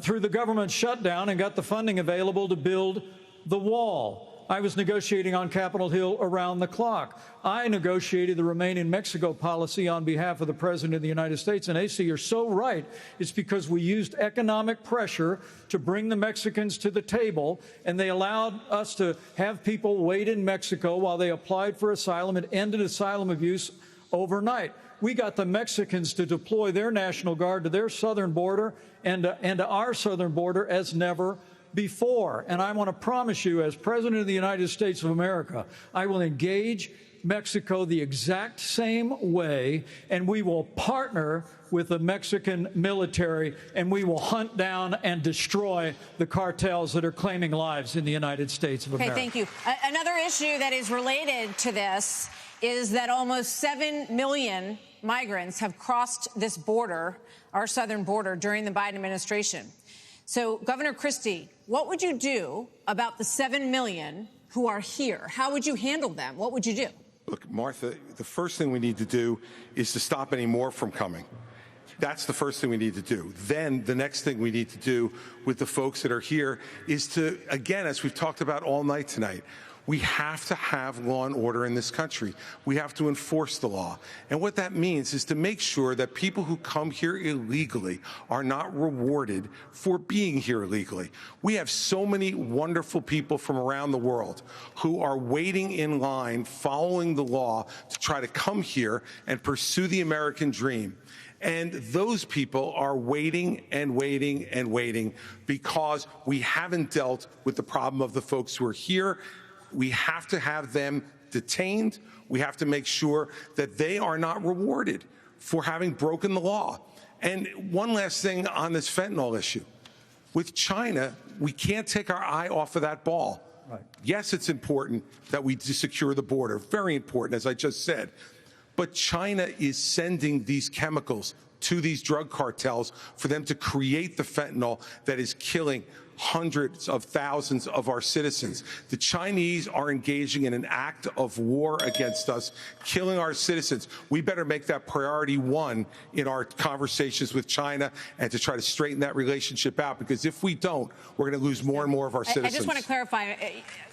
L: through the government shutdown and got the funding available to build the wall. I was negotiating on Capitol Hill around the clock. I negotiated the Remain in Mexico policy on behalf of the President of the United States. And Asa, you're so right. It's because we used economic pressure to bring the Mexicans to the table, and they allowed us to have people wait in Mexico while they applied for asylum. It ended asylum abuse overnight. We got the Mexicans to deploy their National Guard to their southern border and to our southern border as never before. And I want to promise you, as President of the United States of America, I will engage Mexico the exact same way, and we will partner with the Mexican military, and we will hunt down and destroy the cartels that are claiming lives in the United States of America.
B: Okay, thank you. Another issue that is related to this is that almost 7 million migrants have crossed this border, our southern border, during the Biden administration. So, Governor Christie, what would you do about the 7 million who are here? How would you handle them? What would you do?
J: Look, Martha, the first thing we need to do is to stop any more from coming. That's the first thing we need to do. Then the next thing we need to do with the folks that are here is to, again, as we've talked about all night tonight, we have to have law and order in this country. We have to enforce the law. And what that means is to make sure that people who come here illegally are not rewarded for being here illegally. We have so many wonderful people from around the world who are waiting in line, following the law to try to come here and pursue the American dream. And those people are waiting and waiting and waiting because we haven't dealt with the problem of the folks who are here. We have to have them detained. We have to make sure that they are not rewarded for having broken the law. And one last thing on this fentanyl issue. With China, we can't take our eye off of that ball. Right. Yes, it's important that we secure the border. Very important, as I just said. But China is sending these chemicals to these drug cartels for them to create the fentanyl that is killing hundreds of thousands of our citizens. The Chinese are engaging in an act of war against us, killing our citizens. We better make that priority one in our conversations with China and to try to straighten that relationship out, because if we don't, we're going to lose more and more of our citizens.
B: I just want to clarify,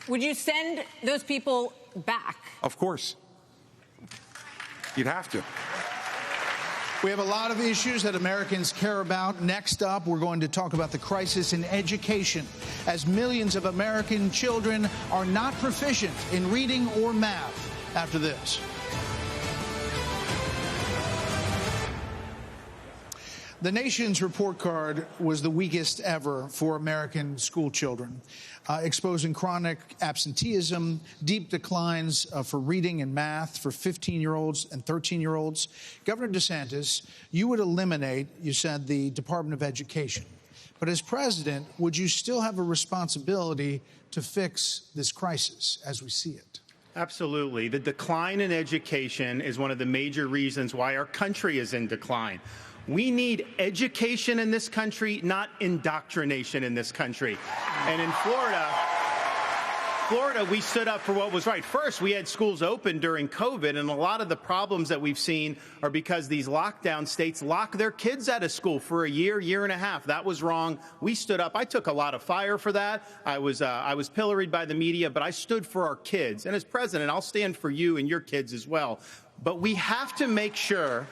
B: would you send those people back?
J: Of course. You'd have to.
A: We have a lot of issues that Americans care about. Next up, we're going to talk about the crisis in education, as millions of American children are not proficient in reading or math. After this. The nation's report card was the weakest ever for American school children, exposing chronic absenteeism, deep declines for reading and math for 15-year-olds and 13-year-olds. Governor DeSantis, you would eliminate, you said, the Department of Education. But as president, would you still have a responsibility to fix this crisis as we see it?
I: Absolutely. The decline in education is one of the major reasons why our country is in decline. We need education in this country, not indoctrination in this country. And in Florida, we stood up for what was right. First, we had schools open during COVID, and a lot of the problems that we've seen are because these lockdown states lock their kids out of school for a year, year and a half. That was wrong. We stood up. I took a lot of fire for that. I was pilloried by the media, but I stood for our kids. And as president, I'll stand for you and your kids as well. But we have to make sure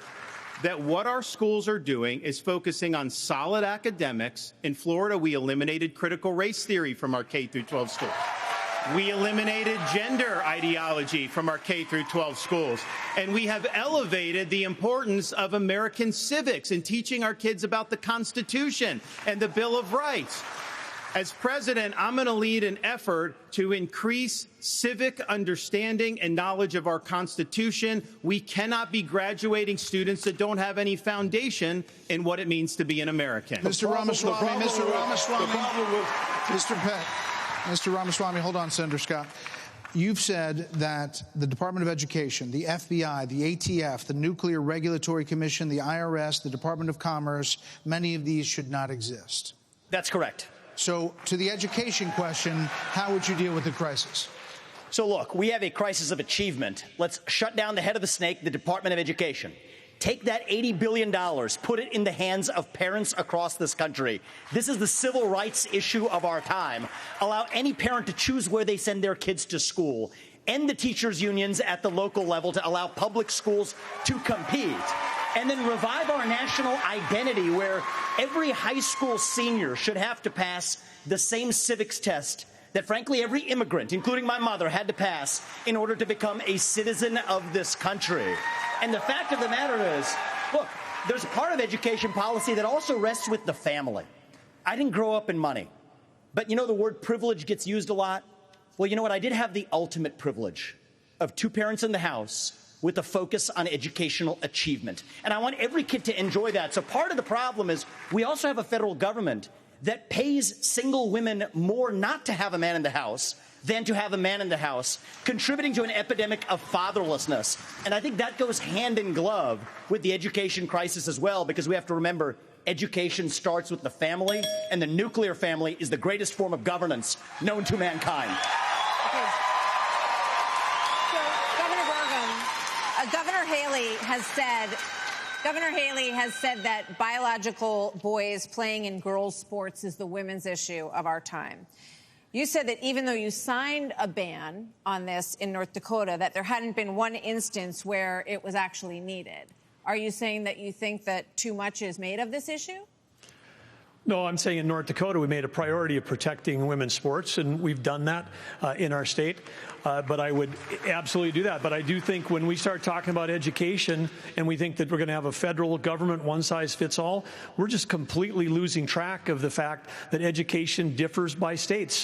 I: that what our schools are doing is focusing on solid academics. In Florida, we eliminated critical race theory from our K-12 schools. We eliminated gender ideology from our K-12 schools. And we have elevated the importance of American civics in teaching our kids about the Constitution and the Bill of Rights. As president, I'm going to lead an effort to increase civic understanding and knowledge of our Constitution. We cannot be graduating students that don't have any foundation in what it means to be an American.
A: Mr. Ramaswamy, Mr. Ramaswamy, hold on, Senator Scott. You've said that the Department of Education, the FBI, the ATF, the Nuclear Regulatory Commission, the IRS, the Department of Commerce, many of these should not exist.
M: That's correct.
A: So to the education question, how would you deal with the crisis?
M: So look, we have a crisis of achievement. Let's shut down the head of the snake, the Department of Education. Take that $80 billion, put it in the hands of parents across this country. This is the civil rights issue of our time. Allow any parent to choose where they send their kids to school. End the teachers' unions at the local level to allow public schools to compete. And then revive our national identity where every high school senior should have to pass the same civics test that, frankly, every immigrant, including my mother, had to pass in order to become a citizen of this country. And the fact of the matter is, look, there's a part of education policy that also rests with the family. I didn't grow up in money, but you know the word privilege gets used a lot? Well, you know what? I did have the ultimate privilege of 2 parents in the house with a focus on educational achievement. And I want every kid to enjoy that. So part of the problem is we also have a federal government that pays single women more not to have a man in the house than to have a man in the house, contributing to an epidemic of fatherlessness. And I think that goes hand in glove with the education crisis as well, because we have to remember education starts with the family, and the nuclear family is the greatest form of governance known to mankind.
B: Okay. So, Governor Burgum, Governor Haley has said that biological boys playing in girls' sports is the women's issue of our time. You said that even though you signed a ban on this in North Dakota, that there hadn't been one instance where it was actually needed. Are you saying that you think that too much is made of this issue?
O: No, I'm saying in North Dakota we made a priority of protecting women's sports, and we've done that in our state. But I would absolutely do that. But I do think when we start talking about education and we think that we're going to have a federal government one-size-fits-all, we're just completely losing track of the fact that education differs by states.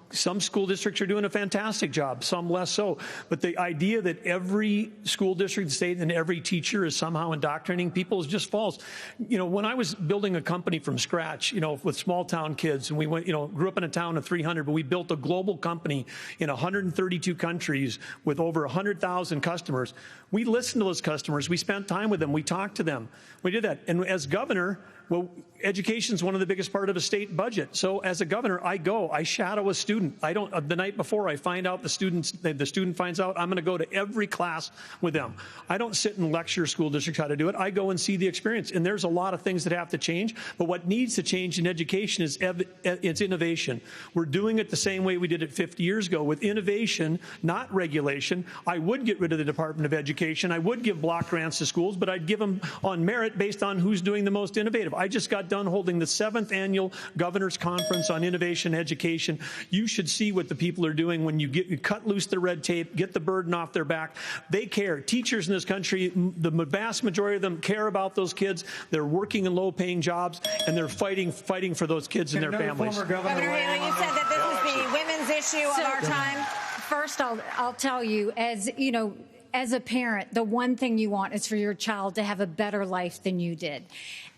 O: Some school districts are doing a fantastic job, some less so. But the idea that every school district, state, and every teacher is somehow indoctrinating people is just false. You know, when I was building a company from scratch, you know, with small town kids, and we went, you know, grew up in a town of 300, but we built a global company in 132 countries with over 100,000 customers. We listened to those customers. We spent time with them. We talked to them. We did that. And as governor, well, education is one of the biggest part of a state budget. So as a governor, I shadow a student. The night before I find out the student finds out, I'm going to go to every class with them. I don't sit and lecture school districts how to do it. I go and see the experience. And there's a lot of things that have to change. But what needs to change in education is it's innovation. We're doing it the same way we did it 50 years ago with innovation, not regulation. I would get rid of the Department of Education. I would give block grants to schools, but I'd give them on merit based on who's doing the most innovative. I just got done holding the 7th annual Governor's Conference on Innovation Education. You should see what the people are doing when you cut loose the red tape, get the burden off their back. They care. Teachers in this country, the vast majority of them care about those kids. They're working in low-paying jobs, and they're fighting for those kids and their families.
B: Governor Haley, you said that this is the women's issue of our time.
N: First, I'll tell you, as you know, as a parent, the one thing you want is for your child to have a better life than you did.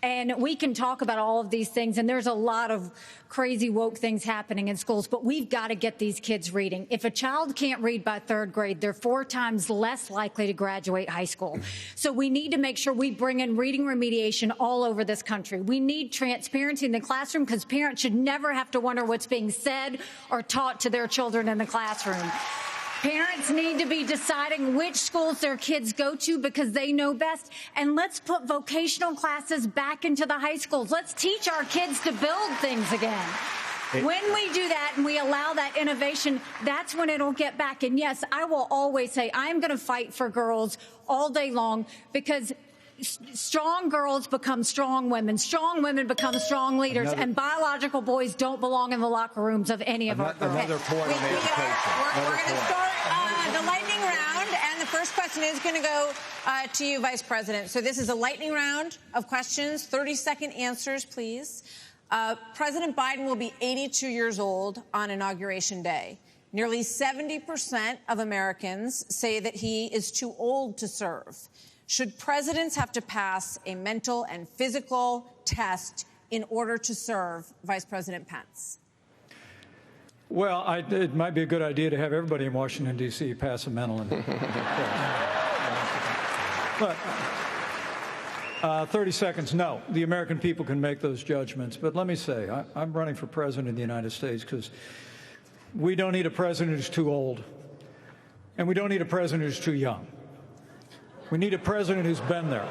N: And we can talk about all of these things, and there's a lot of crazy woke things happening in schools, but we've got to get these kids reading. If a child can't read by 3rd grade, they're 4 times less likely to graduate high school. So we need to make sure we bring in reading remediation all over this country. We need transparency in the classroom because parents should never have to wonder what's being said or taught to their children in the classroom. Parents need to be deciding which schools their kids go to because they know best. And let's put vocational classes back into the high schools. Let's teach our kids to build things again. When we do that and we allow that innovation, that's when it'll get back. And yes, I will always say I'm going to fight for girls all day long because strong girls become strong women become strong leaders, and biological boys don't belong in the locker rooms of any of our girls.
P: Another point on education.
B: We're going to start the lightning round, and the first question is going to go to you, Vice President. So this is a lightning round of questions, 30-second answers, please. President Biden will be 82 years old on Inauguration Day. Nearly 70% of Americans say that he is too old to serve. Should presidents have to pass a mental and physical test in order to serve, Vice President Pence?
L: Well, it might be a good idea to have everybody in Washington, D.C. pass a mental and but 30 seconds, no. The American people can make those judgments. But let me say, I'm running for president of the United States because we don't need a president who's too old, and we don't need a president who's too young. We need a president who's been there.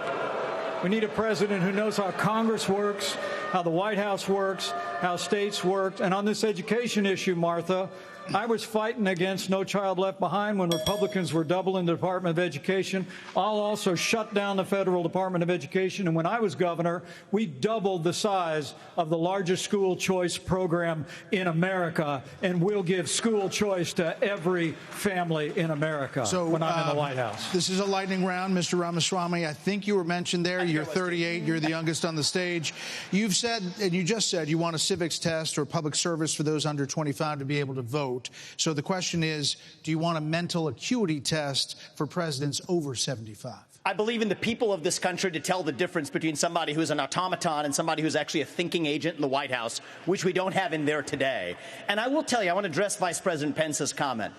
L: We need a president who knows how Congress works, how the White House works, how states work. And on this education issue, Martha, I was fighting against No Child Left Behind when Republicans were doubling the Department of Education. I'll also shut down the Federal Department of Education. And when I was governor, we doubled the size of the largest school choice program in America. And we'll give school choice to every family in America when I'm in the White House.
A: This is a lightning round, Mr. Ramaswamy. I think you were mentioned there. You're 38. You're the youngest on the stage. You've said, and you just said, you want a civics test or public service for those under 25 to be able to vote. So the question is, do you want a mental acuity test for presidents over 75?
M: I believe in the people of this country to tell the difference between somebody who's an automaton and somebody who's actually a thinking agent in the White House, which we don't have in there today. And I will tell you, I want to address Vice President Pence's comment.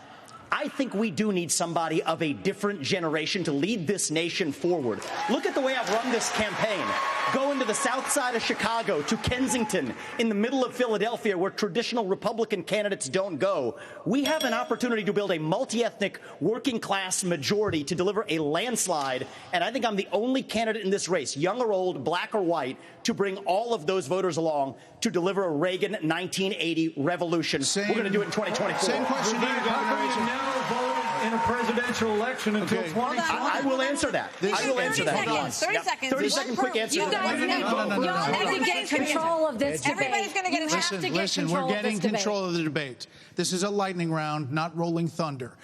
M: I think we do need somebody of a different generation to lead this nation forward. Look at the way I've run this campaign. Going to the south side of Chicago, to Kensington, in the middle of Philadelphia, where traditional Republican candidates don't go. We have an opportunity to build a multi-ethnic working-class majority to deliver a landslide, and I think I'm the only candidate in this race, young or old, black or white, to bring all of those voters along to deliver a Reagan 1980 revolution. We're going to do it in 2024.
A: Same question to you, Governor.
L: Never voted in a presidential election until 2020.
M: I will answer that. I will answer that.
B: 30 seconds.
M: 30-second quick answer.
N: You guys need to get control of this debate.
B: Everybody's going to get a chance.
A: Listen, we're getting control of the debate. This is a lightning round, not rolling thunder.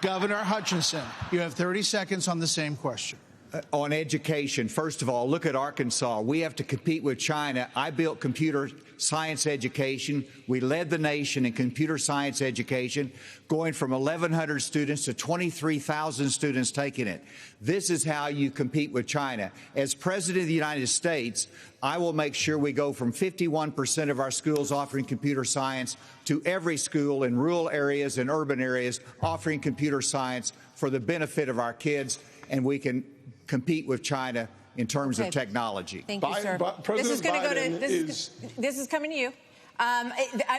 A: Governor Hutchinson, you have 30 seconds on the same question.
P: On education, first of all, look at Arkansas. We have to compete with China. I built computer science education. We led the nation in computer science education, going from 1,100 students to 23,000 students taking it. This is how you compete with China. As President of the United States, I will make sure we go from 51% of our schools offering computer science to every school in rural areas and urban areas offering computer science for the benefit of our kids, and we can compete with China in terms of technology.
B: Thank you, sir. This is going to go to this is coming to you.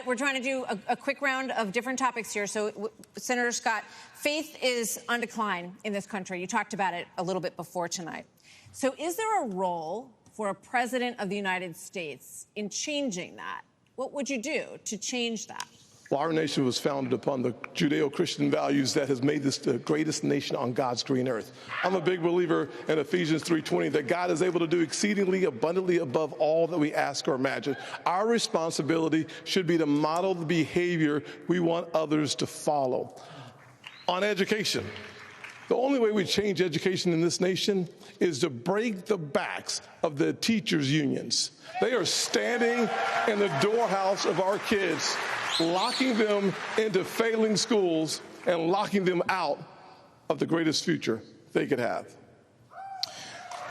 B: We're trying to do a quick round of different topics here. So, Senator Scott, faith is on decline in this country. You talked about it a little bit before tonight. So, is there a role for a president of the United States in changing that? What would you do to change that?
K: Well, our nation was founded upon the Judeo-Christian values that has made this the greatest nation on God's green earth. I'm a big believer in Ephesians 3:20 that God is able to do exceedingly abundantly above all that we ask or imagine. Our responsibility should be to model the behavior we want others to follow. On education, the only way we change education in this nation is to break the backs of the teachers' unions. They are standing in the doorhouse of our kids, locking them into failing schools and locking them out of the greatest future they could have.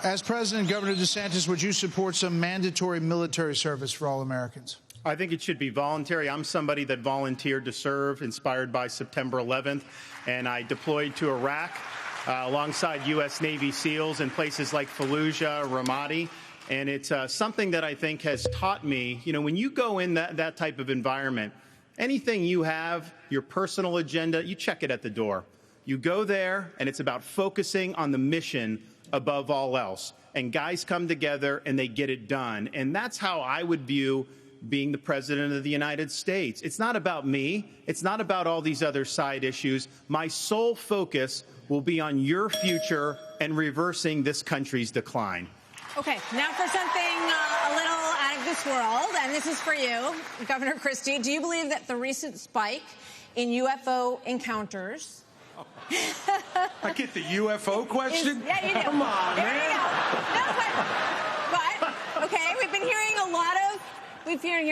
A: As President, Governor DeSantis, would you support some mandatory military service for all Americans?
I: I think it should be voluntary. I'm somebody that volunteered to serve, inspired by September 11th, and I deployed to Iraq alongside U.S. Navy SEALs in places like Fallujah, Ramadi. And it's something that I think has taught me, you know, when you go in that type of environment, anything you have, your personal agenda, you check it at the door. You go there, and it's about focusing on the mission above all else. And guys come together, and they get it done. And that's how I would view being the President of the United States. It's not about me. It's not about all these other side issues. My sole focus will be on your future and reversing this country's decline.
B: Okay, now for something a little out of this world, and this is for you, Governor Christie. Do you believe that the recent spike in UFO encounters...
J: I get the UFO question?
B: Yeah, you do.
J: Come on,
B: there
J: man.
B: You go. But, okay, we've been hearing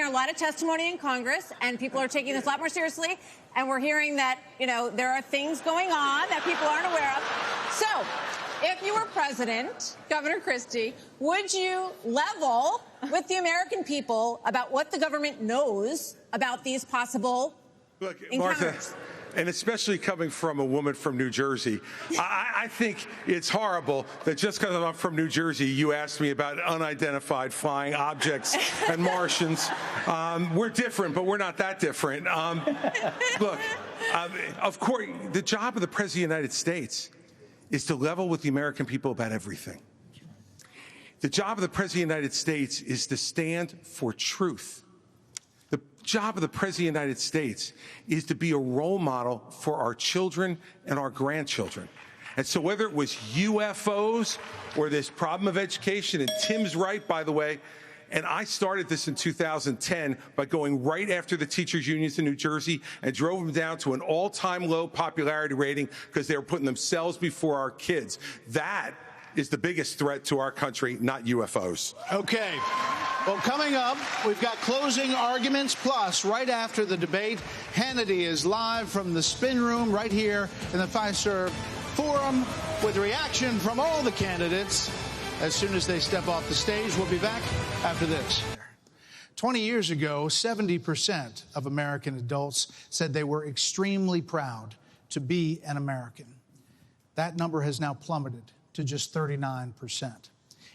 B: a lot of testimony in Congress, and people are taking this a lot more seriously, and we're hearing that, you know, there are things going on that people aren't aware of. So, if you were president, Governor Christie, would you level with the American people about what the government knows about these possible encounters?
J: Martha, and especially coming from a woman from New Jersey, I think it's horrible that just because I'm from New Jersey, you asked me about unidentified flying objects and Martians. We're different, but we're not that different. Look, of course, the job of the President of the United States is to level with the American people about everything. The job of the President of the United States is to stand for truth. The job of the President of the United States is to be a role model for our children and our grandchildren. And so whether it was UFOs or this problem of education, and Tim's right, by the way, and I started this in 2010 by going right after the teachers' unions in New Jersey and drove them down to an all-time low popularity rating because they were putting themselves before our kids. That is the biggest threat to our country, not UFOs.
A: Okay. Well, coming up, we've got closing arguments. Plus, right after the debate, Hannity is live from the spin room right here in the Fiserv Forum with reaction from all the candidates as soon as they step off the stage. We'll be back after this. 20 years ago, 70% of American adults said they were extremely proud to be an American. That number has now plummeted to just 39%.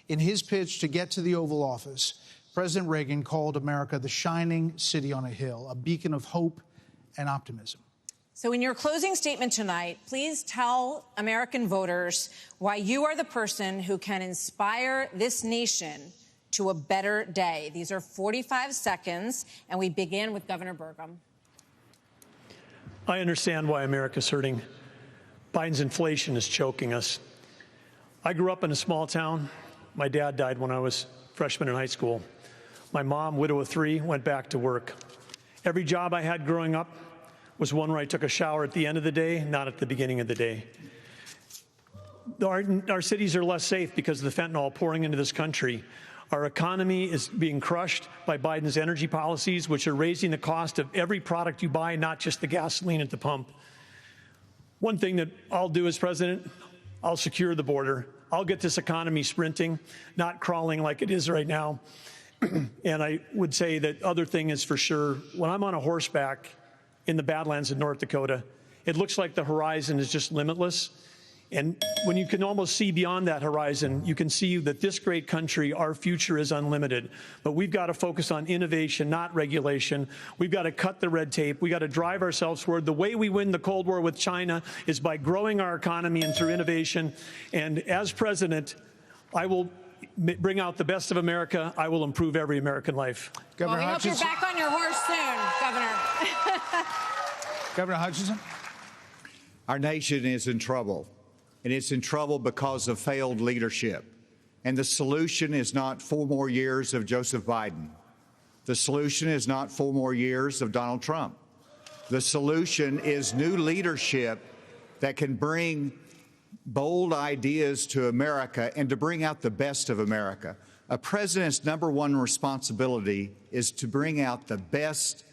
A: In his pitch to get to the Oval Office, President Reagan called America the shining city on a hill, a beacon of hope and optimism.
B: So in your closing statement tonight, please tell American voters why you are the person who can inspire this nation to a better day. These are 45 seconds, and we begin with Governor Burgum.
O: I understand why America's hurting. Biden's inflation is choking us. I grew up in a small town. My dad died when I was a freshman in high school. My mom, widow of 3, went back to work. Every job I had growing up was one where I took a shower at the end of the day, not at the beginning of the day. Our cities are less safe because of the fentanyl pouring into this country. Our economy is being crushed by Biden's energy policies, which are raising the cost of every product you buy, not just the gasoline at the pump. One thing that I'll do as president, I'll secure the border. I'll get this economy sprinting, not crawling like it is right now. And I would say that other thing is for sure, when I'm on a horseback in the Badlands of North Dakota, it looks like the horizon is just limitless. And when you can almost see beyond that horizon, you can see that this great country, our future is unlimited. But we've got to focus on innovation, not regulation. We've got to cut the red tape. We've got to drive ourselves forward. The way we win the Cold War with China is by growing our economy and through innovation. And as president, I will bring out the best of America. I will improve every American life.
B: Governor Hutchinson. We hope you're back on your horse soon, Governor.
A: Governor Hutchinson.
P: Our nation is in trouble, and it's in trouble because of failed leadership. And the solution is not 4 more years of Joseph Biden. The solution is not 4 more years of Donald Trump. The solution is new leadership that can bring bold ideas to America and to bring out the best of America. A president's #1 responsibility is to bring out the best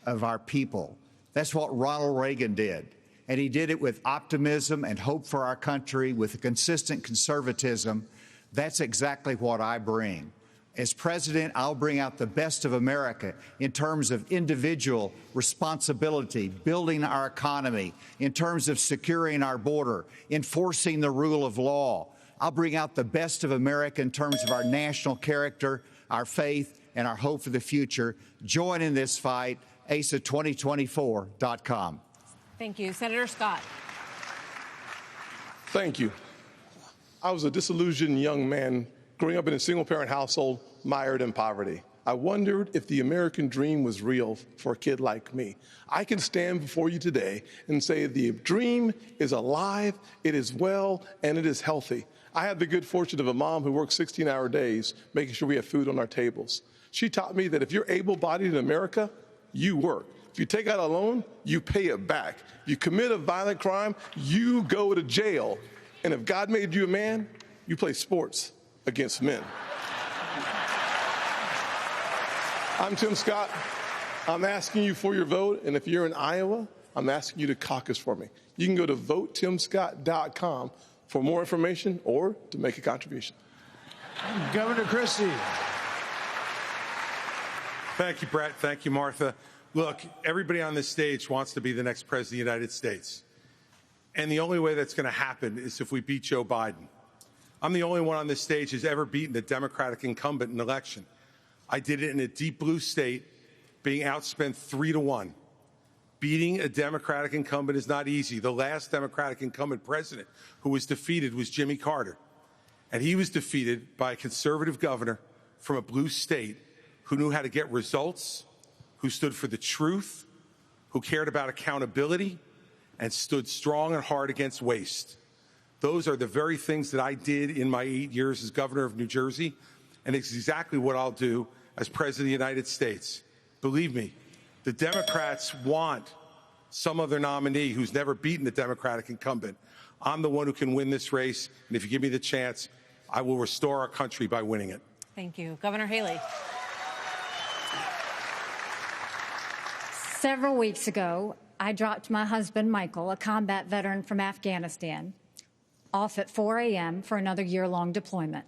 P: of our people. That's what Ronald Reagan did. And he did it with optimism and hope for our country, with a consistent conservatism. That's exactly what I bring. As president, I'll bring out the best of America in terms of individual responsibility, building our economy, in terms of securing our border, enforcing the rule of law. I'll bring out the best of America in terms of our national character, our faith, and our hope for the future. Join in this fight, asa2024.com.
B: Thank you. Senator Scott.
K: Thank you. I was a disillusioned young man growing up in a single-parent household, mired in poverty. I wondered if the American dream was real for a kid like me. I can stand before you today and say the dream is alive, it is well, and it is healthy. I had the good fortune of a mom who worked 16-hour days, making sure we have food on our tables. She taught me that if you're able-bodied in America, you work. If you take out a loan, you pay it back. If you commit a violent crime, you go to jail. And if God made you a man, you play sports against men. I'm Tim Scott. I'm asking you for your vote. And if you're in Iowa, I'm asking you to caucus for me. You can go to votetimscott.com for more information or to make a contribution.
A: Governor Christie.
J: Thank you, Bret. Thank you, Martha. Look, everybody on this stage wants to be the next president of the United States. And the only way that's going to happen is if we beat Joe Biden. I'm the only one on this stage who's ever beaten a Democratic incumbent in an election. I did it in a deep blue state, being outspent 3-1. Beating a Democratic incumbent is not easy. The last Democratic incumbent president who was defeated was Jimmy Carter. And he was defeated by a conservative governor from a blue state who knew how to get results, who stood for the truth, who cared about accountability, and stood strong and hard against waste. Those are the very things that I did in my 8 years as governor of New Jersey, and it's exactly what I'll do as president of the United States. Believe me, the Democrats want some other nominee who's never beaten the Democratic incumbent. I'm the one who can win this race, and if you give me the chance, I will restore our country by winning it.
B: Thank you. Governor Haley.
N: Several weeks ago, I dropped my husband, Michael, a combat veteran from Afghanistan, off at 4 a.m. for another year-long deployment.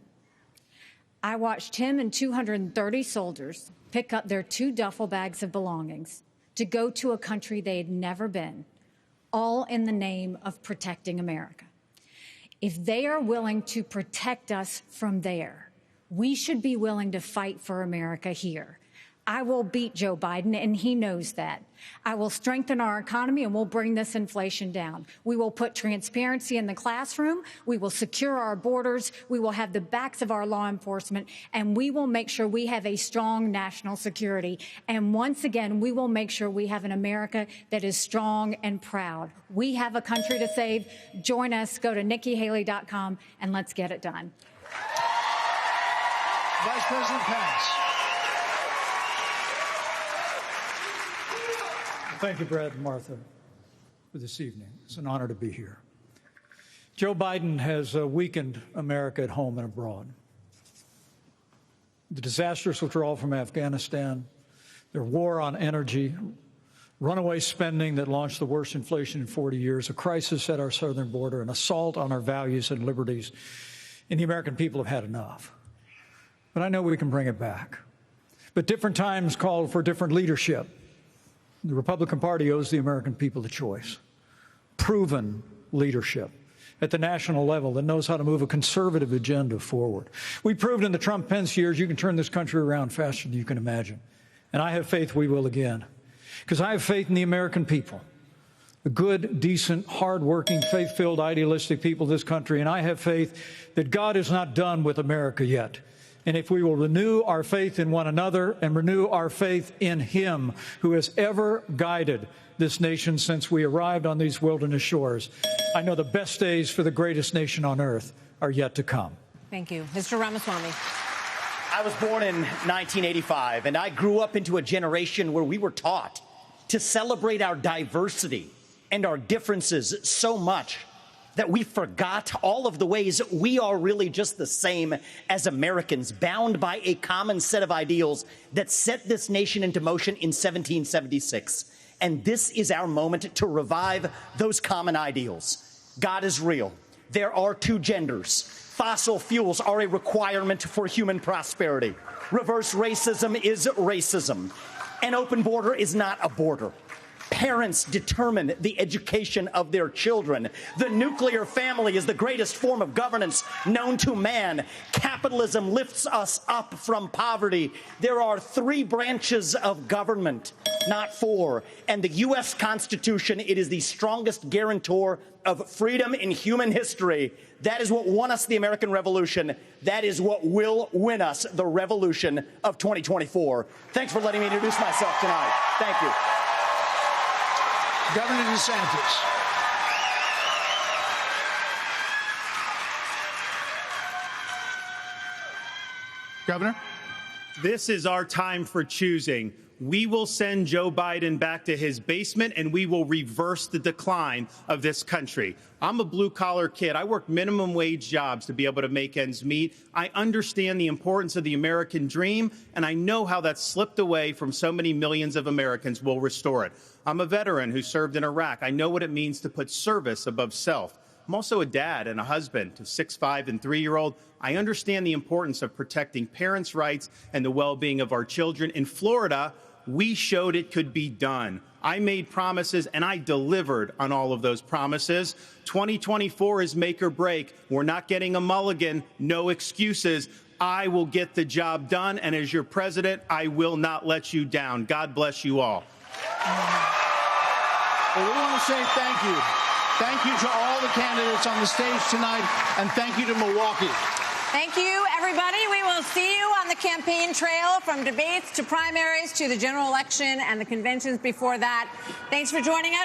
N: I watched him and 230 soldiers pick up their 2 duffel bags of belongings to go to a country they had never been, all in the name of protecting America. If they are willing to protect us from there, we should be willing to fight for America here. I will beat Joe Biden, and he knows that. I will strengthen our economy, and we'll bring this inflation down. We will put transparency in the classroom. We will secure our borders. We will have the backs of our law enforcement, and we will make sure we have a strong national security. And once again, we will make sure we have an America that is strong and proud. We have a country to save. Join us. Go to NikkiHaley.com, and let's get it done.
A: Vice President Pence.
L: Thank you, Brad and Martha, for this evening. It's an honor to be here. Joe Biden has weakened America at home and abroad. The disastrous withdrawal from Afghanistan, their war on energy, runaway spending that launched the worst inflation in 40 years, a crisis at our southern border, an assault on our values and liberties, and the American people have had enough. But I know we can bring it back. But different times call for different leadership. The Republican Party owes the American people a choice. Proven leadership at the national level that knows how to move a conservative agenda forward. We proved in the Trump-Pence years you can turn this country around faster than you can imagine. And I have faith we will again. Because I have faith in the American people. The good, decent, hardworking, faith-filled, idealistic people of this country. And I have faith that God is not done with America yet. And if we will renew our faith in one another and renew our faith in Him who has ever guided this nation since we arrived on these wilderness shores, I know the best days for the greatest nation on earth are yet to come.
B: Thank you. Mr. Ramaswamy.
M: I was born in 1985, and I grew up into a generation where we were taught to celebrate our diversity and our differences so much that we forgot all of the ways we are really just the same as Americans, bound by a common set of ideals that set this nation into motion in 1776. And this is our moment to revive those common ideals. God is real. There are 2 genders. Fossil fuels are a requirement for human prosperity. Reverse racism is racism. An open border is not a border. Parents determine the education of their children. The nuclear family is the greatest form of governance known to man. Capitalism lifts us up from poverty. There are 3 branches of government, not 4. And the U.S. Constitution, it is the strongest guarantor of freedom in human history. That is what won us the American Revolution. That is what will win us the revolution of 2024. Thanks for letting me introduce myself tonight. Thank you.
A: Governor DeSantis. Governor?
I: This is our time for choosing. We will send Joe Biden back to his basement, and we will reverse the decline of this country. I'm a blue-collar kid. I work minimum wage jobs to be able to make ends meet. I understand the importance of the American dream, and I know how that's slipped away from so many millions of Americans. We'll restore it. I'm a veteran who served in Iraq. I know what it means to put service above self. I'm also a dad and a husband to 6'5" and 3-year-old. I understand the importance of protecting parents' rights and the well-being of our children. In Florida, we showed it could be done. I made promises, and I delivered on all of those promises. 2024 is make or break. We're not getting a mulligan, no excuses. I will get the job done, and as your president, I will not let you down. God bless you all.
A: Well, we want to say thank you Thank you to all the candidates on the stage tonight, and thank you to Milwaukee.
B: Thank you, everybody. We will see you on the campaign trail, from debates to primaries to the general election and the conventions before that. Thanks for joining us.